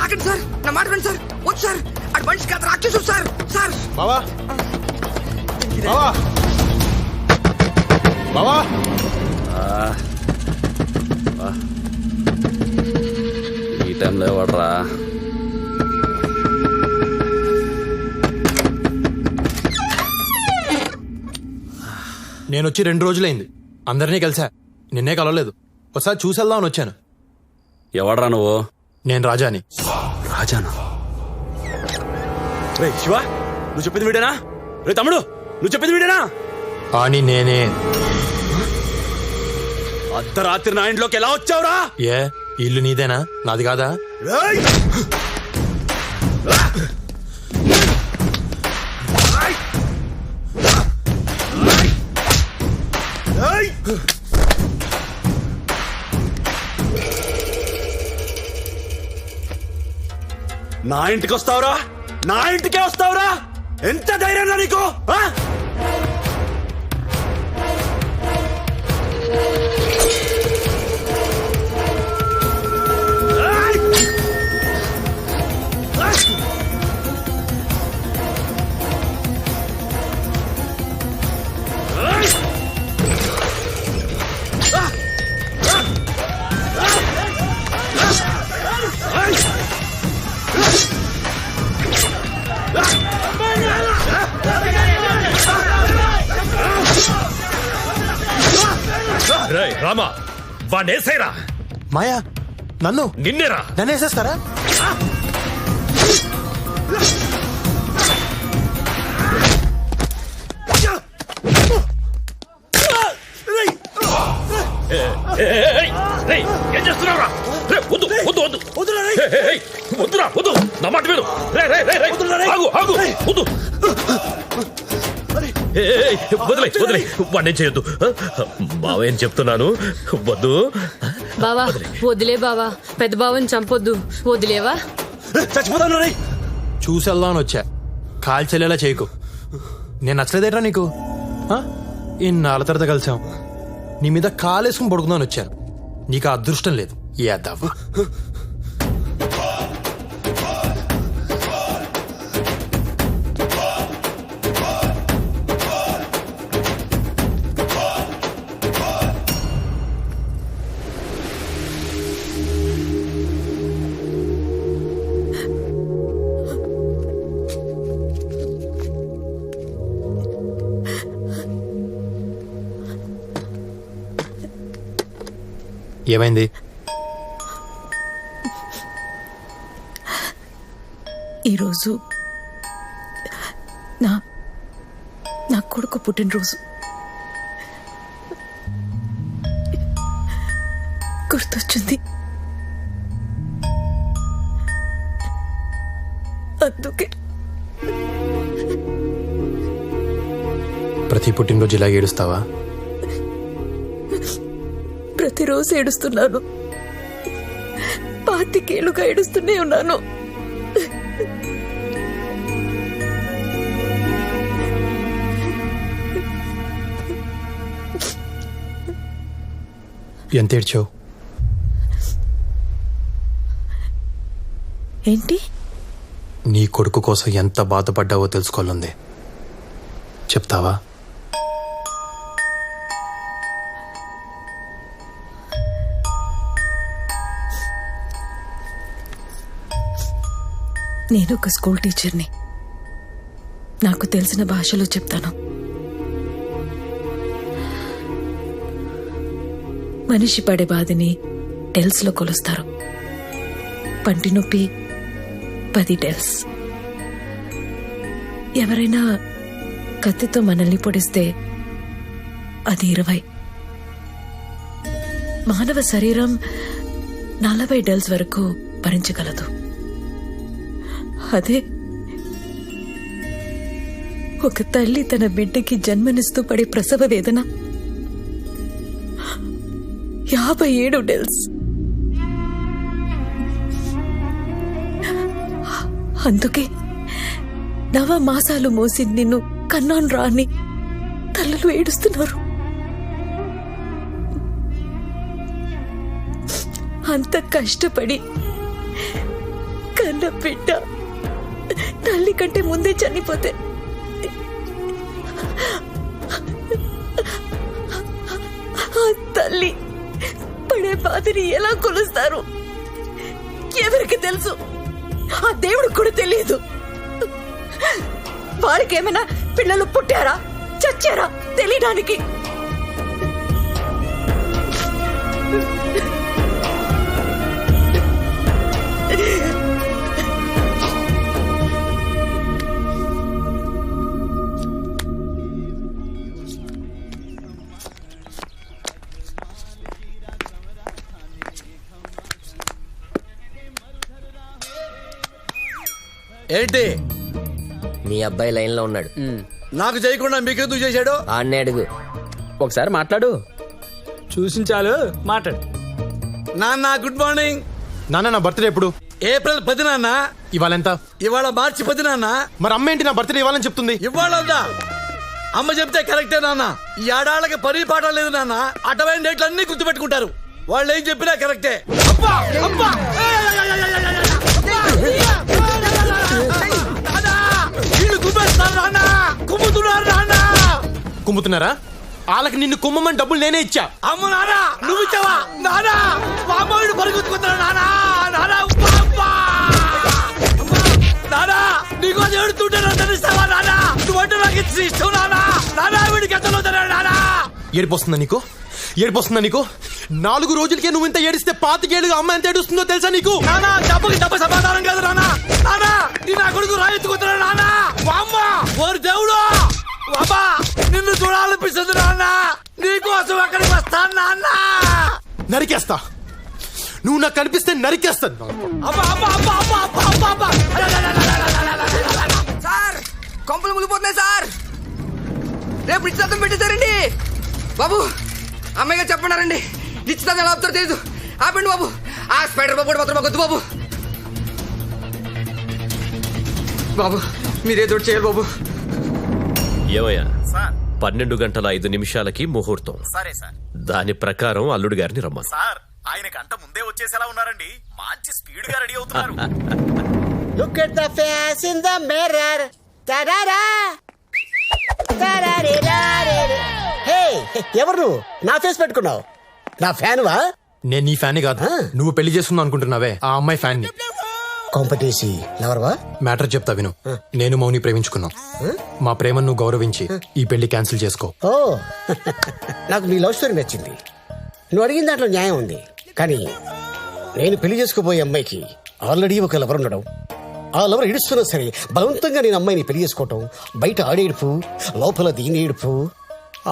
ఆగండి సార్, నా మాట వినండి సార్. వద్దు సార్, అటు మనిషి కాదు రాక్షసుడు సార్. సార్ బావా, బావా, బావా. ఈ టైంలో ఎవడరా? నేను వచ్చి 2 రోజులైంది. అందరినీ కలిసా, నిన్నే కలవలేదు. ఒకసారి చూసేద్దామని వచ్చాను. ఎవడరా నువ్వు? నేను రాజాని. రాజానా? రే శివ, నువ్వు చెప్పింది వీడేనా? రే తమ్ముడు, నువ్వు చెప్పింది వీడేనా? అని నేనే. అర్ధరాత్రి నా ఇంట్లోకి ఎలా వచ్చావురా? ఏ ఇల్లు నీదేనా, నాది కాదా? నా ఇంటికి వస్తావురా? నా ఇంటికే వస్తావురా? ఎంత ధైర్యం నీకు? రామా వాడేసేరా. మాయా నన్ను నిన్నేరా. నన్ను వేసేస్తారా? ఏం చేస్తున్నావురా? వద్దు వద్దు వద్దు వద్దురా వద్దు, నా మాట విను. ఆగు ఆగు వద్దు, వదిలే వదిలే, వాడిని చేయొద్దు. బావ ఏం చెప్తున్నాను, వద్దు. బావా వదిలే బావా, పెద్ద బావని చంపొద్దు, వదిలేవా? చచ్చిపోతాను. చూసేద్దాం అని వచ్చా, కాల్చెల్లేలా చేయకు. నేను నచ్చలేదేట్రా నీకు? ఇన్నాళ్ళ తర్వాత కలిసాం, నీ మీద కాలేసుకుని పడుకుందామని వచ్చాను. నీకు ఆ అదృష్టం లేదు. ఏదవ్వ ఏమైంది? ఈరోజు నా కొడుకు పుట్టినరోజు. గుర్తొచ్చింది, అందుకే. ప్రతి పుట్టినరోజు ఇలా ఏడుస్తావా? ప్రతిరోజు ఏడుస్తున్నాను, 25 ఏళ్లుగా ఏడుస్తూనే ఉన్నాను. ఎంత ఏడ్చావు? ఏంటి? నీ కొడుకు కోసం ఎంత బాధపడ్డావో తెలుసుకోవాలంది. చెప్తావా? నేను ఒక స్కూల్ టీచర్ని, నాకు తెలిసిన భాషలో చెప్తాను. మనిషి పడే బాధని డెల్స్ లో కొలుస్తారు. పంటి నొప్పి 10 డెల్స్. ఎవరైనా కత్తితో మనల్ని పొడిస్తే అది 20. మానవ శరీరం 40 డెల్స్ వరకు భరించగలదు. అదే ఒక తల్లి తన బిడ్డకి జన్మనిస్తూ పడే ప్రసవ వేదన 57 డెల్స్. అందుకే 9 మాసాలు మోసి నిన్ను కన్నాను రాని తల్లులు ఏడుస్తున్నారు. అంత కష్టపడి కన్న బిడ్డ తల్లి కంటే ముందే చనిపోతే ఆ తల్లి పడే బాధని ఎలా కొలుస్తారు ఎవరికి తెలుసు? ఆ దేవుడికి కూడా తెలియదు. వారికేమైనా పిల్లలు పుట్టారా చచ్చారా తెలియడానికి? ఏంటి? మీ అబ్బాయి లైన్ లో ఉన్నాడు. నాకు చేయకుండా మీకెందుకు చేశాడు? ఆన్నే అడుగు. ఒకసారి మాట్లాడు. చూసించాలు మాట్లాడు. నాన్న గుడ్ మార్నింగ్. నాన్న నా బర్త్డే ఎప్పుడు? ఏప్రిల్ 10 నాన్న. ఇవాళ ఎంత? ఇవాళ మార్చి 10 నాన్న. మరి అమ్మ ఏంటి నా బర్త్డే ఇవ్వాలని చెప్తుంది? ఇవ్వాలన్నా అమ్మ చెప్తే కరెక్టే నాన్న. ఈ ఆడాళ్ళకి పని పాట లేదు నాన్న. అటవైన డేట్లు అన్ని గుర్తుపెట్టుకుంటారు. వాళ్ళు ఏం చెప్పినా కరెక్టే. కుమ్ముతున్నారా? వాళ్ళకి నిన్ను కుమ్మమని డబ్బులు నేనే ఇచ్చా. అమ్మ నానా నువ్వు ఇచ్చావా? నానా మామూలు పరుగుతున్నారు. నానా నానా నానా నీకు ఏడుతుంటే తెలుస్తావా? నానా నువ్వంటే నాకు ఇష్టం. నానా నానా వీడికి ఎంత నానా ఏడిపోస్తుందా నీకు? ఏడిపోస్తుందా నీకు? 4 రోజులకే నువ్వు ఇంత ఏడిస్తే 5 ఏళ్ళుగా అమ్మ ఎంత ఏడుస్తుందో తెలుసా నీకు? నానా డబ్బుకి డబ్బు సమాధానం కాదు నానా. నానా నీ నా కొడుకు రాయెత్తుకుతున్నాడు నానా. అమ్మ ఓరి దేవుడు అబ్బా నిన్ను చూడాలనిపిస్తుంది నాన్న. నీకోసం అక్కడికి వస్తాను నాన్న. నరికేస్తా, నువ్వు నాకు కనిపిస్తే నరికేస్తాను. సార్ కొంపలు మునిగిపోతున్నాయి సార్. రేపు నిశ్చితార్థం పెట్టేశారండి బాబు. అమ్మాయి గారు చెప్పన్నారండి నిశ్చితార్థం ఎలా అవుతారో తెలీదు. ఆపండి బాబు. ఆ స్పైడర్ బాబు మాత్రం మాకు వద్దు బాబు. బాబు మీరేదో చేయాలి బాబు. ఏమయ్యా 12:05 ముహూర్తం. సరే సార్. దాని ప్రకారం అల్లుడు గారిని రమ్మను. సార్ ఆయన గంట ముందే వచ్చేసేలా ఉన్నారండి. మంచి స్పీడ్ గా రెడీ అవుతున్నారు. Look at the face in the mirror. తడారా హే, ఎవరు నువ్వు? నా ఫేస్ పెట్టుకున్నావు? నా ఫ్యాన్ వా? నేను నీ ఫ్యాన్ కాదు, నువ్వు పెళ్లి చేస్తున్నావు అనుకుంటున్నావే ఆ అమ్మాయి ఫ్యాన్ ని. కాంపిటీసి లవర్వా? మ్యాటర్ చెప్తా విను. నేను మౌని ప్రేమించుకున్నాం. మా ప్రేమను నువ్వు గౌరవించి ఈ పెళ్లి క్యాన్సిల్ చేసుకో. ఓ నాకు నీ లవ్ స్టోరీ నచ్చింది. నువ్వు అడిగిన దాంట్లో న్యాయం ఉంది. కానీ నేను పెళ్లి చేసుకోబోయే అమ్మాయికి ఆల్రెడీ ఒక లవర్ ఉండడం, ఆ లవర్ ఏడుస్తున్నా సరే బలవంతంగా నేను అమ్మాయిని పెళ్లి చేసుకోవటం, బయట ఆడేడుపు లోపల దీని ఏడుపు,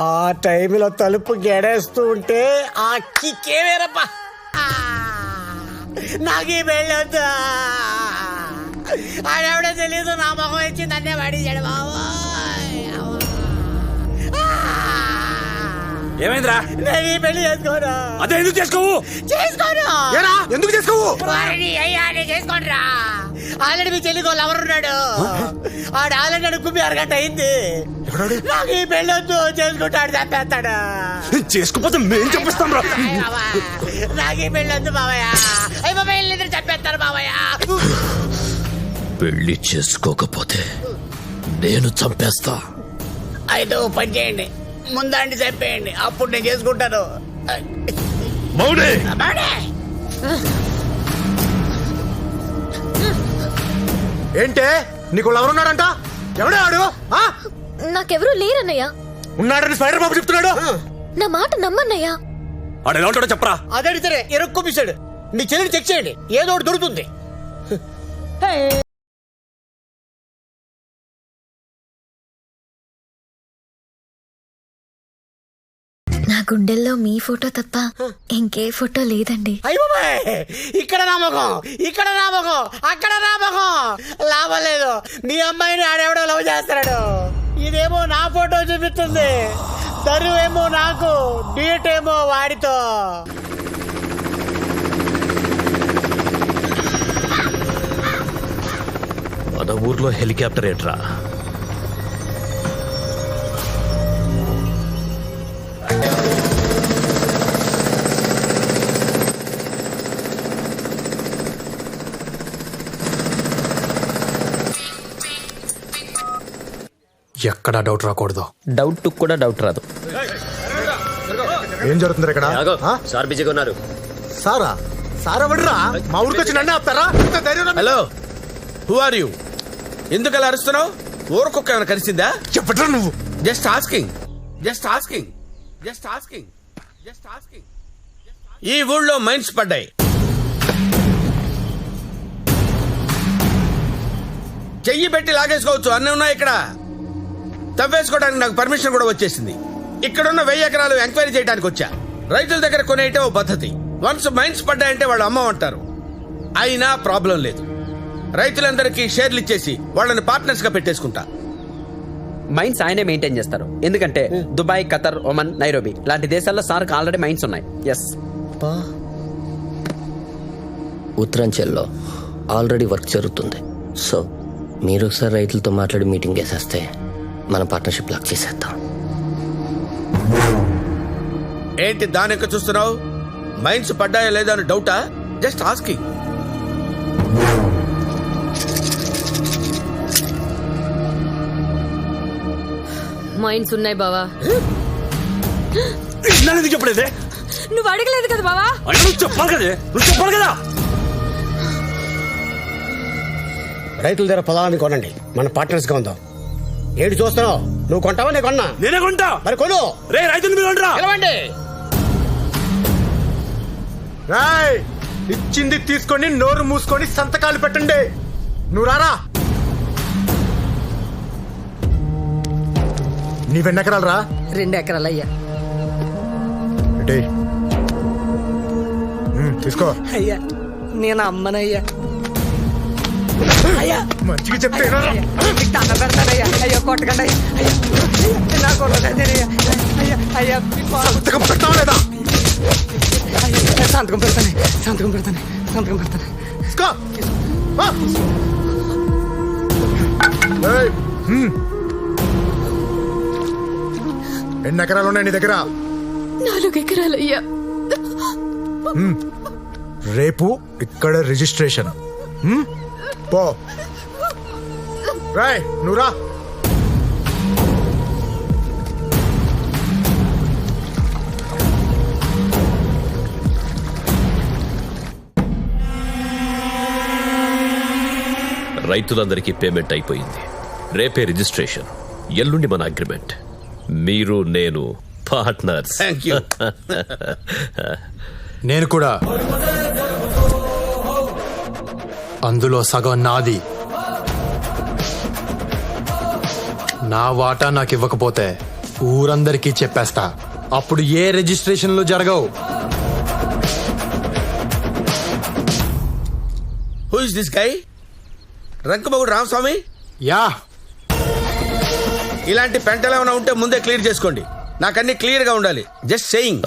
ఆ టైంలో తలుపు గెడేస్తూ ఉంటే ఆ కిక్కే వేరప్పా. నాకీ పెళ్ళొద్దా? ఆడెవడో తెలీదు, నా మొహం ఇచ్చి నన్నే పడించాడు బాబు. ఏమైందిరా? నేను ఈ పెళ్లి చేసుకోను. అదే ఎందుకు చేసుకోవు? చేసుకోను. ఎందుకు చేసుకోవు? అయ్యా నేను చేసుకోండిరా. ఆల్రెడీ మీ చెల్లికో లవర్ ఉన్నాడు. ఆడు ఆల్రెడీ అడుక్కుమి 6 గంట అయింది. నాకు ఈ పెళ్ళొద్దు, చేసుకుంటాడు చంపేస్తాడు. చేసుకోపోతే మేం చంపిస్తాం రా. నాకు ఈ పెళ్ళొద్దు బాబయ్య. అయ్యి బాబాయ్ ఇద్దరు చంపేస్తారు బాబయ్య. పెళ్లి చేసుకోకపోతే నేను చంపేస్తా. అయితే ఓ పని చేయండి, ముందండి చంపేయండి, అప్పుడు నేను చేసుకుంటాను. మౌనే ఏంటే నీకు లవర్ ఉన్నాడంట? ఎవడే ఆడు? నాకెవరూ లేరన్నయ్య. ఉన్నాడని స్పైడర్ బాబు చెప్తున్నాడు. నా మాట నమ్మన్నయ్యా. ఆడు ఎలా ఉంటాడో చెప్పరా. అదడితే ఎరుక్కొప్పిస్తాడు. మీ చెల్లిని చెక్ చేయండి, ఏదో ఒకటి దొరుకుతుంది. నా గుండెల్లో మీ ఫోటో తప్ప ఇంకే ఫోటో లేదండి. అయ్య బాబాయ్, ఇక్కడ నామకం, ఇక్కడ నామకం, అక్కడ నామకం. లాభం లేదు. మీ అమ్మాయిని ఆడెవడో లవ్ చేస్తాడు. ఇదేమో నా ఫోటో చూపిస్తుంది, తరువేమో నాకు, డీట్ ఏమో వాడితో. మన ఊర్లో హెలికాప్టర్ ఏట్రా? ఎక్కడా డౌట్ రాకూడదు. డౌట్ కూడా డౌట్ రాదు. ఏం జరుగుతుంది ఇక్కడ? సార్ బిజీగా ఉన్నారు. సారా? సారా వడ్రా? మా ఊరికి వచ్చి నన్నే ఆపుతారా? Hello, who are you? ఎందుకు అలా అరుస్తున్నావు? ఊరుకొక్క ఏమైనా కలిసిందా? చెప్పట్రా నువ్వు. Just asking, just asking, just asking, just asking. ఈ ఊళ్ళో మైన్స్ పడ్డాయి. చెయ్యి పెట్టి లాగేసుకోవచ్చు, అన్నీ ఉన్నాయి ఇక్కడ. తవ్వేసుకోవడానికి నాకు పర్మిషన్ కూడా వచ్చేసింది. ఇక్కడున్న 1000 ఎకరాలు ఎంక్వైరీ చేయడానికి వచ్చా. రైతుల దగ్గర కొనేయటం ఓ పద్ధతి. వన్స్ మైన్స్ పడ్డాయంటే వాళ్ళు అమ్మమంటారు. అయినా ప్రాబ్లం లేదు. రైతులందరికీ షేర్లు ఇచ్చేసి వాళ్ళని పార్ట్నర్స్ గా పెట్టేసుకుంటా. మైన్స్ ఆయనే మెయింటైన్ చేస్తారు. ఎందుకంటే దుబాయ్, ఖతర్, ఒమన్, నైరోబి లాంటి దేశాల్లో సార్కి ఆల్రెడీ మైన్స్ ఉన్నాయి. ఎస్. ఉత్తరాంచల్లో ఆల్రెడీ వర్క్ జరుగుతుంది. సో మీరు ఒకసారి రైతులతో మాట్లాడి మీటింగ్ వేసేస్తే మన పార్ట్నర్షిప్ లాక్ చేసేద్దాం. ఏంటి దానికి చూస్తున్నావు? మైన్స్ పడ్డాయా లేదా అని డౌటా? Just asking. మైన్స్ ఉన్నాయి బావా. చెప్పలేదే? నువ్వు అడగలేదు కదా బావా. చెప్పాలి కదే, నువ్వు చెప్పాలి కదా. రైతుల దగ్గర పొలాన్ని కొనండి, మన పార్ట్నర్స్ గా ఉందాం. ఏంటి చూస్తున్నావు? నువ్వు కొంటావా? నేను కొన్నా. నేనే కొంటా. మరి కొను. రే రైతులు మీరు నిలవండి. రాయ్ ఇచ్చింది తీసుకొని నోరు మూసుకొని సంతకాలు పెట్టండి. నువ్వు రారా. నీవెన్ని ఎకరాలు రా? 2 ఎకరాలు అయ్యా. తీసుకో. అయ్యా నేను అమ్మనయ్యా. అయ్యా మంచిగా చెప్తే దండ పెడతానయ్యా. అయ్యో కొట్టకండి అయ్యా. అయ్యా నా కొట్టయ్యా. అయ్యా అయ్యా సంతకం పెట్టావా లేదా? సంతకం పెడతాను. సంతకం పెడతాను. సంతకం పెడతాను. ఎన్ని ఎకరాలు ఉన్నాయి నీ దగ్గర? 4 ఎకరాలయ్యా. రేపు ఇక్కడ రిజిస్ట్రేషన్. పో. రాయ్ నువ్వు రా. రైతులందరికీ పేమెంట్ అయిపోయింది. రేపే రిజిస్ట్రేషన్, ఎల్లుండి మన అగ్రిమెంట్. మీరు నేను పార్ట్నర్స్. నేను కూడా. అందులో సగం నాది. నా వాటా నాకు ఇవ్వకపోతే ఊరందరికీ చెప్పేస్తా. అప్పుడు ఏ రిజిస్ట్రేషన్లు జరగవు. Who is this guy? రంకమగుడు రామస్వామి? యా. ఇలాంటి పెంటలు ఏమైనా ఉంటే ముందే క్లియర్ చేసుకోండి. నాకన్నీ క్లియర్ గా ఉండాలి. Just saying.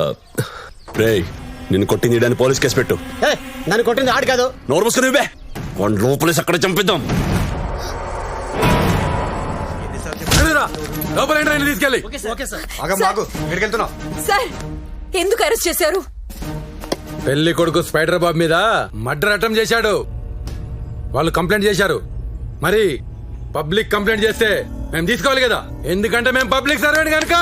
రేయ్ నిన్ను కొట్టింది ఇడని పోలీస్ కేసు పెట్టు. నన్ను కొట్టింది ఆడు కాదు. నోరు మూసుకుని ఇవ్వే. వన్ లోపలేసి అక్కడ చంపిద్దాం. లోపల తీసుకెళ్ళి. సార్ ఎందుకు అరెస్ట్ చేశారు? పెళ్లి కొడుకు స్పైడర్ బాబు మీద మర్డర్ అటెంప్ట్ చేశాడు. వాళ్ళు కంప్లైంట్ చేశారు. మరి పబ్లిక్ కంప్లైంట్ చేస్తే మేము తీసుకోవాలి కదా, ఎందుకంటే మేము పబ్లిక్ సర్వెంట్ కనుక.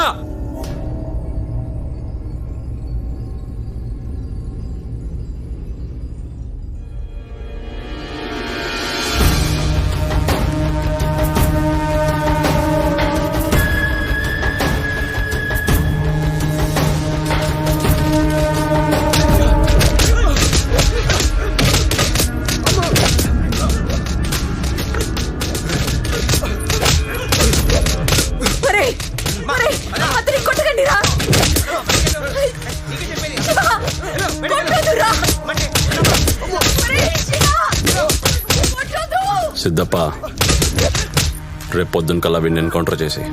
సిద్ధప్ప రేపు పొద్దున్న కల్లా వీడిని ఎన్కౌంటర్ చేసి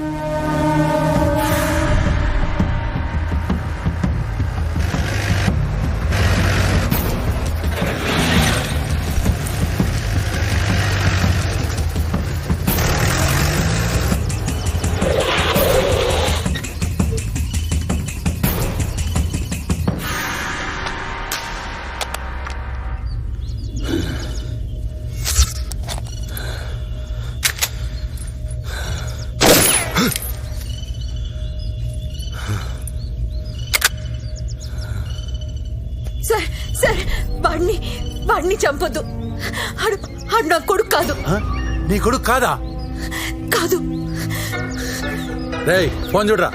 వాడిని చంపొద్దు. ఆడు నా కొడుకు కాదు. నీ కొడుకు కాదా? కాదు. రేయ్ ఫోన్ చూడరా.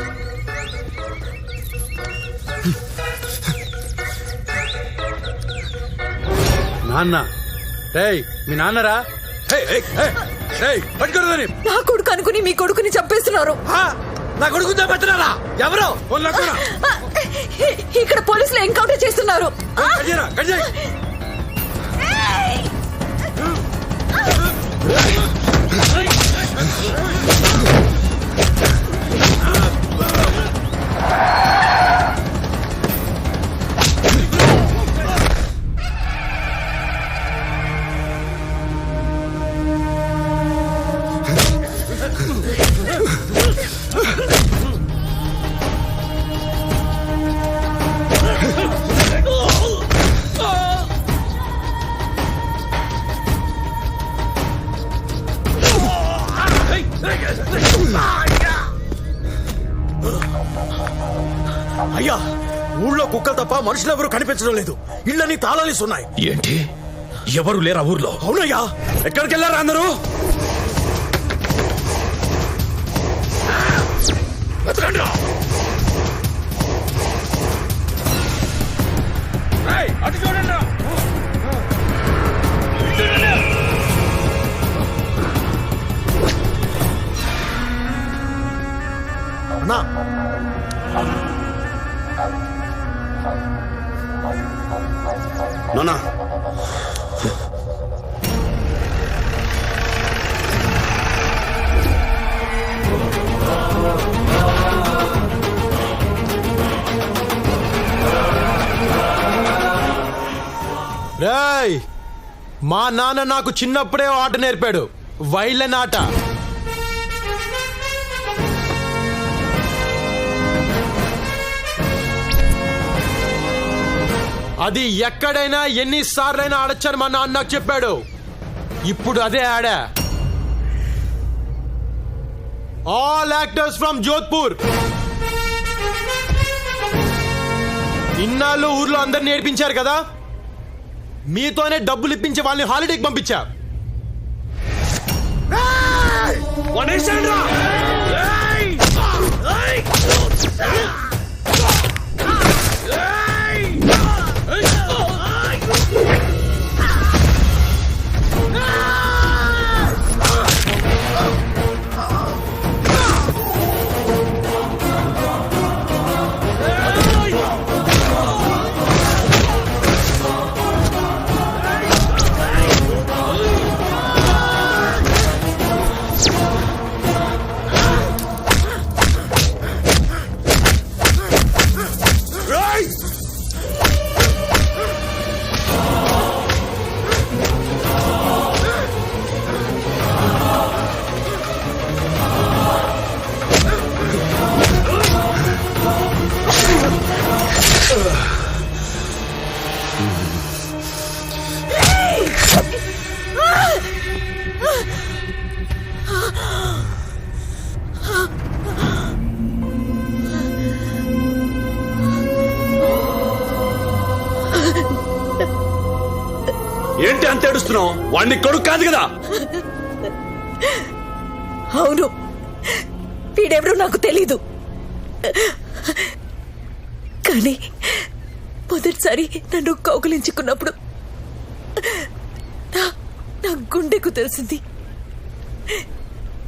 నాన్న. రేయ్ మీ నాన్నరా? పట్టుకోరు. నా కొడుకు అనుకుని మీ కొడుకుని చంపేస్తున్నారు. నా కొడుకు చంపేస్తున్నారా? ఎవరు? ఇక్కడ పోలీసులు ఎన్కౌంటర్ చేస్తున్నారు. అయ్యా ఊళ్ళో కుక్కలు తప్ప మనుషులు ఎవరు కనిపించడం లేదు. ఇళ్ళని తాళాలిస్తున్నాయి. ఏంటి? ఎవరు లేరా ఊర్లో? అవునయ్యా. ఎక్కడికి వెళ్ళారా అందరూ? అన్నా నానా రేయ్ మా నాన్న నాకు చిన్నప్పుడే ఆట నేర్పాడు వైలెన్ ఆట. అది ఎక్కడైనా ఎన్నిసార్లైనా ఆడొచ్చని మా నాన్న నాకు చెప్పాడు. ఇప్పుడు అదే ఆడా. All actors from Jodhpur. ఇన్నాళ్ళు ఊర్లో అందరు నేర్పించారు కదా, మీతోనే డబ్బులు ఇప్పించి వాళ్ళని హాలిడేకి పంపించా. ఏంటి అంత ఏడుస్తున్నావు? వాడిని కొడుకు కాదు కదా? అవును, వీడెవరో నాకు తెలీదు. కానీ మొదటిసారి నన్ను కౌగిలించుకున్నప్పుడు నా గుండెకు తెలిసింది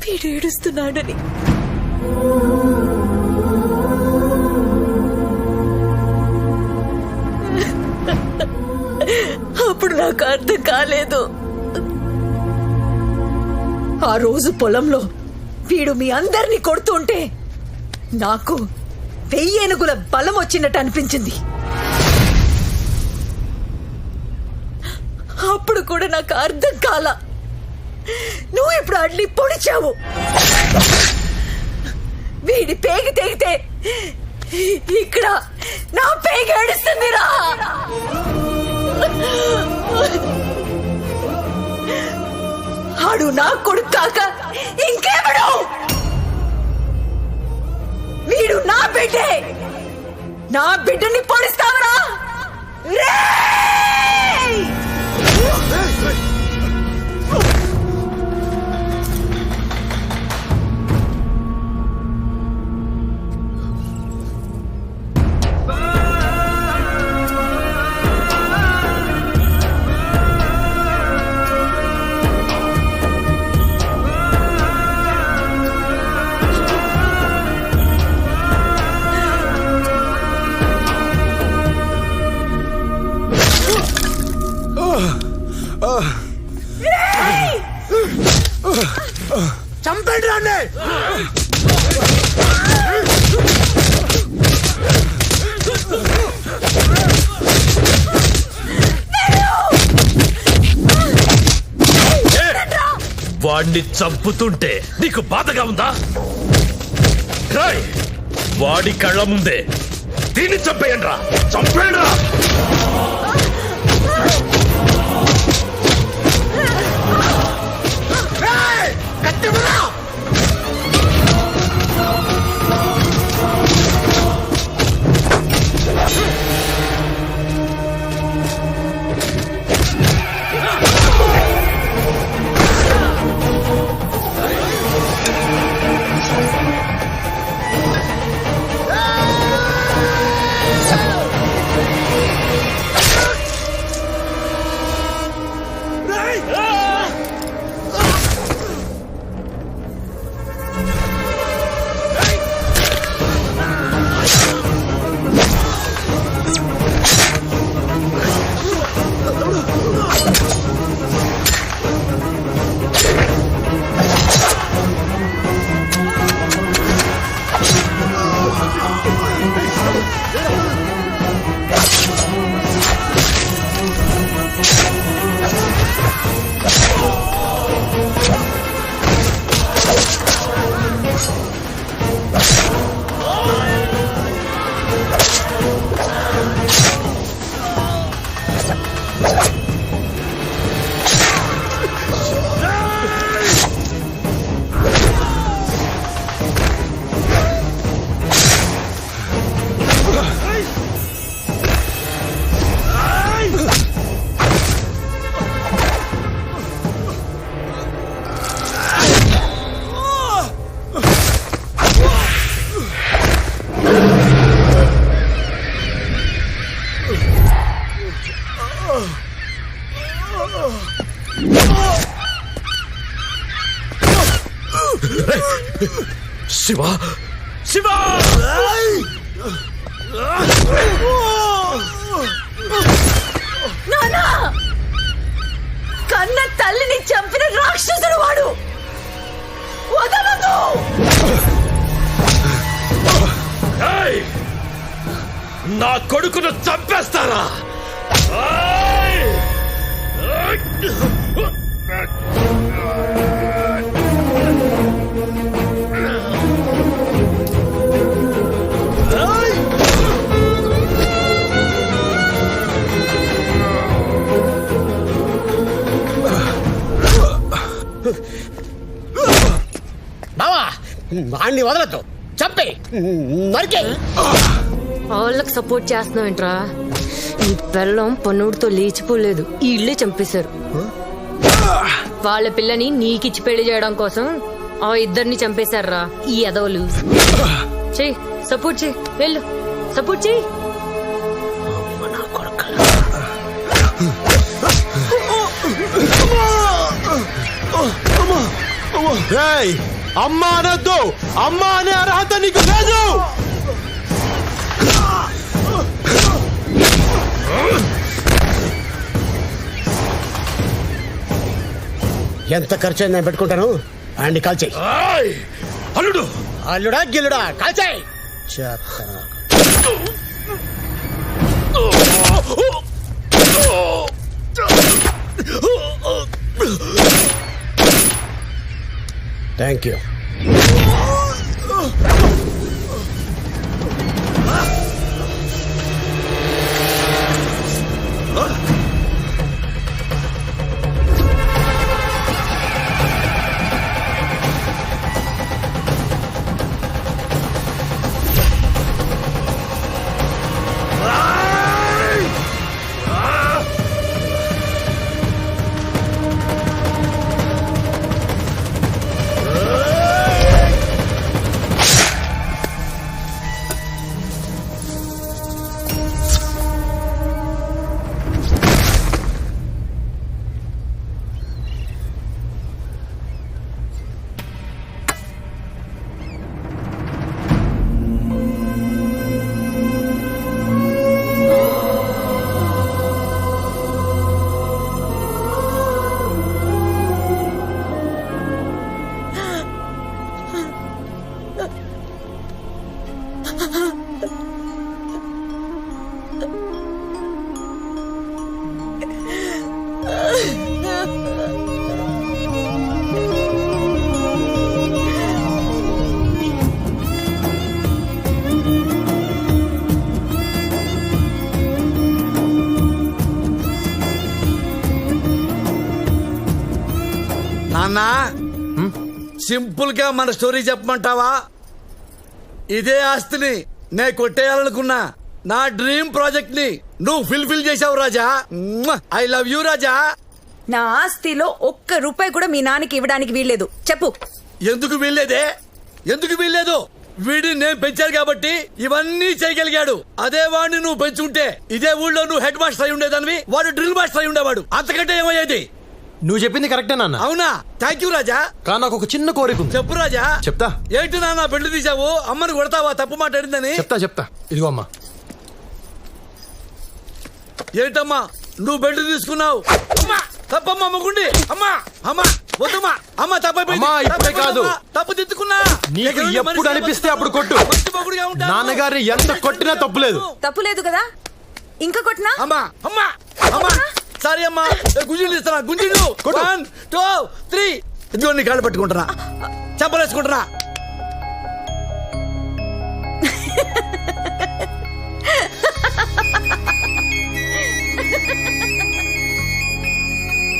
వీడు ఏడుస్తున్నాడని. అప్పుడు నాకు అర్థం కాలేదు. ఆ రోజు పొలంలో వీడు మీ అందరినీ కొడుతుంటే నాకు 1000 ఏనుగుల బలం వచ్చినట్టు అనిపించింది. అప్పుడు కూడా నాకు అర్థం కాల. నువ్వు ఇప్పుడు అడ్లీ పొడిచావు. వీడి పేగి తెగితే ఇక్కడ నా పేగి ఏడుస్తుందిరా. ఆడు నా కొడుకు కాక ఇంకేమడు? వీడు నా బిడ్డే. నా బిడ్డని పొడిస్తావరా? చంపండి రాండి. వాడిని చంపుతుంటే నీకు బాధగా ఉందా? రాయ్, వాడి కళ్ళ ముందే దీన్ని చంపేయండి రా. చంపేయండి రా. శివ శివ నానా కన్న తల్లిని చంపిన రాక్షసుడు వాడు. వదలదు. ఏయ్! నా కొడుకును చంపేస్తారా? బావా వాణ్ణి వదలద్దు, చంపే నరికే. వాళ్ళకి సపోర్ట్ చేస్తున్నావు ఏంట్రా? ఈ పిల్లం పన్నుడితో లేచిపోలేదు, ఈ ఇళ్ళే చంపేశారు. వాళ్ళ పిల్లని నీకిచ్చి పెళ్లి చేయడం కోసం ఆ ఇద్దరిని చంపేశారా ఈ ఎదవలు. చెయ్యి, సపోర్ట్ చెయ్యి, వెళ్ళు సపోర్ట్ చెయ్యి. అమ్మా అనొద్దు, అమ్మా అనే అర్హత నీకు లేదు. ఎంత ఖర్చు అయింది నేను పెట్టుకుంటాను. అండి కాల్చేయి. అల్లుడు అల్లుడా గిల్లుడా కాల్చేయి. Thank you. నాన్నా, సింపుల్ గా మన స్టోరీ చెప్పమంటావా? ఇదే ఆస్తిని నేను కొట్టేయాలనుకున్నా నా డ్రీమ్ ప్రాజెక్ట్ ని నువ్వు ఫుల్ఫిల్ చేసావు రాజా. ఐ లవ్ యూ రాజా. నా ఆస్తిలో ఒక్క రూపాయి కూడా మీ నాన్నకి ఇవ్వడానికి వీల్లేదు. చెప్పు. ఎందుకు వీల్లేదే? ఎందుకు వీల్లేదు? వీడిని నేను పెంచాను కాబట్టి ఇవన్నీ చేయగలిగాడు. అదే వాడిని నువ్వు పెంచుంటే ఇదే ఊళ్ళో నువ్వు హెడ్ మాస్టర్ అయి ఉండేదానివి, వాడు డ్రిల్ మాస్టర్ అయి ఉండేవాడు. అంతకంటే ఏమయ్యేది? నువ్వు చెప్పింది కరెక్టే నాన్న. అవునా? థ్యాంక్ యూ రాజా. కానీ నాకు ఒక చిన్న కోరిక ఉంది. చెప్పు రాజా. చెప్తా. ఏంటి నాన్న పెళ్లి తీసావు? అమ్మని కొడతావా తప్పు మాట్లాడిందని? చెప్తా. ఇదిగో అమ్మా. ఏంటమ్మా నువ్వు బెల్ట్ తీసుకున్నావు? తప్పమ్మా మగుండి. అమ్మా అమ్మా వద్దమ్మా. అమ్మ ఇప్పుడే కాదు, తప్పు తిట్టుకున్నా. నీకు ఎప్పుడు అనిపిస్తే అప్పుడు కొట్టు. నాన్నగారిని ఎంత కొట్టినా తప్పులేదు. తప్పులేదు కదా? ఇంకా కొట్టినా? అమ్మా అమ్మా అమ్మా సారీ అమ్మా. గుంజిళ్ళు ఇస్తానా? గుంజిళ్ళు 1 2 3. ఇదిగో నీ కాళ్ళు పట్టుకుంటున్నా, చెప్పలేసుకుంటున్నా.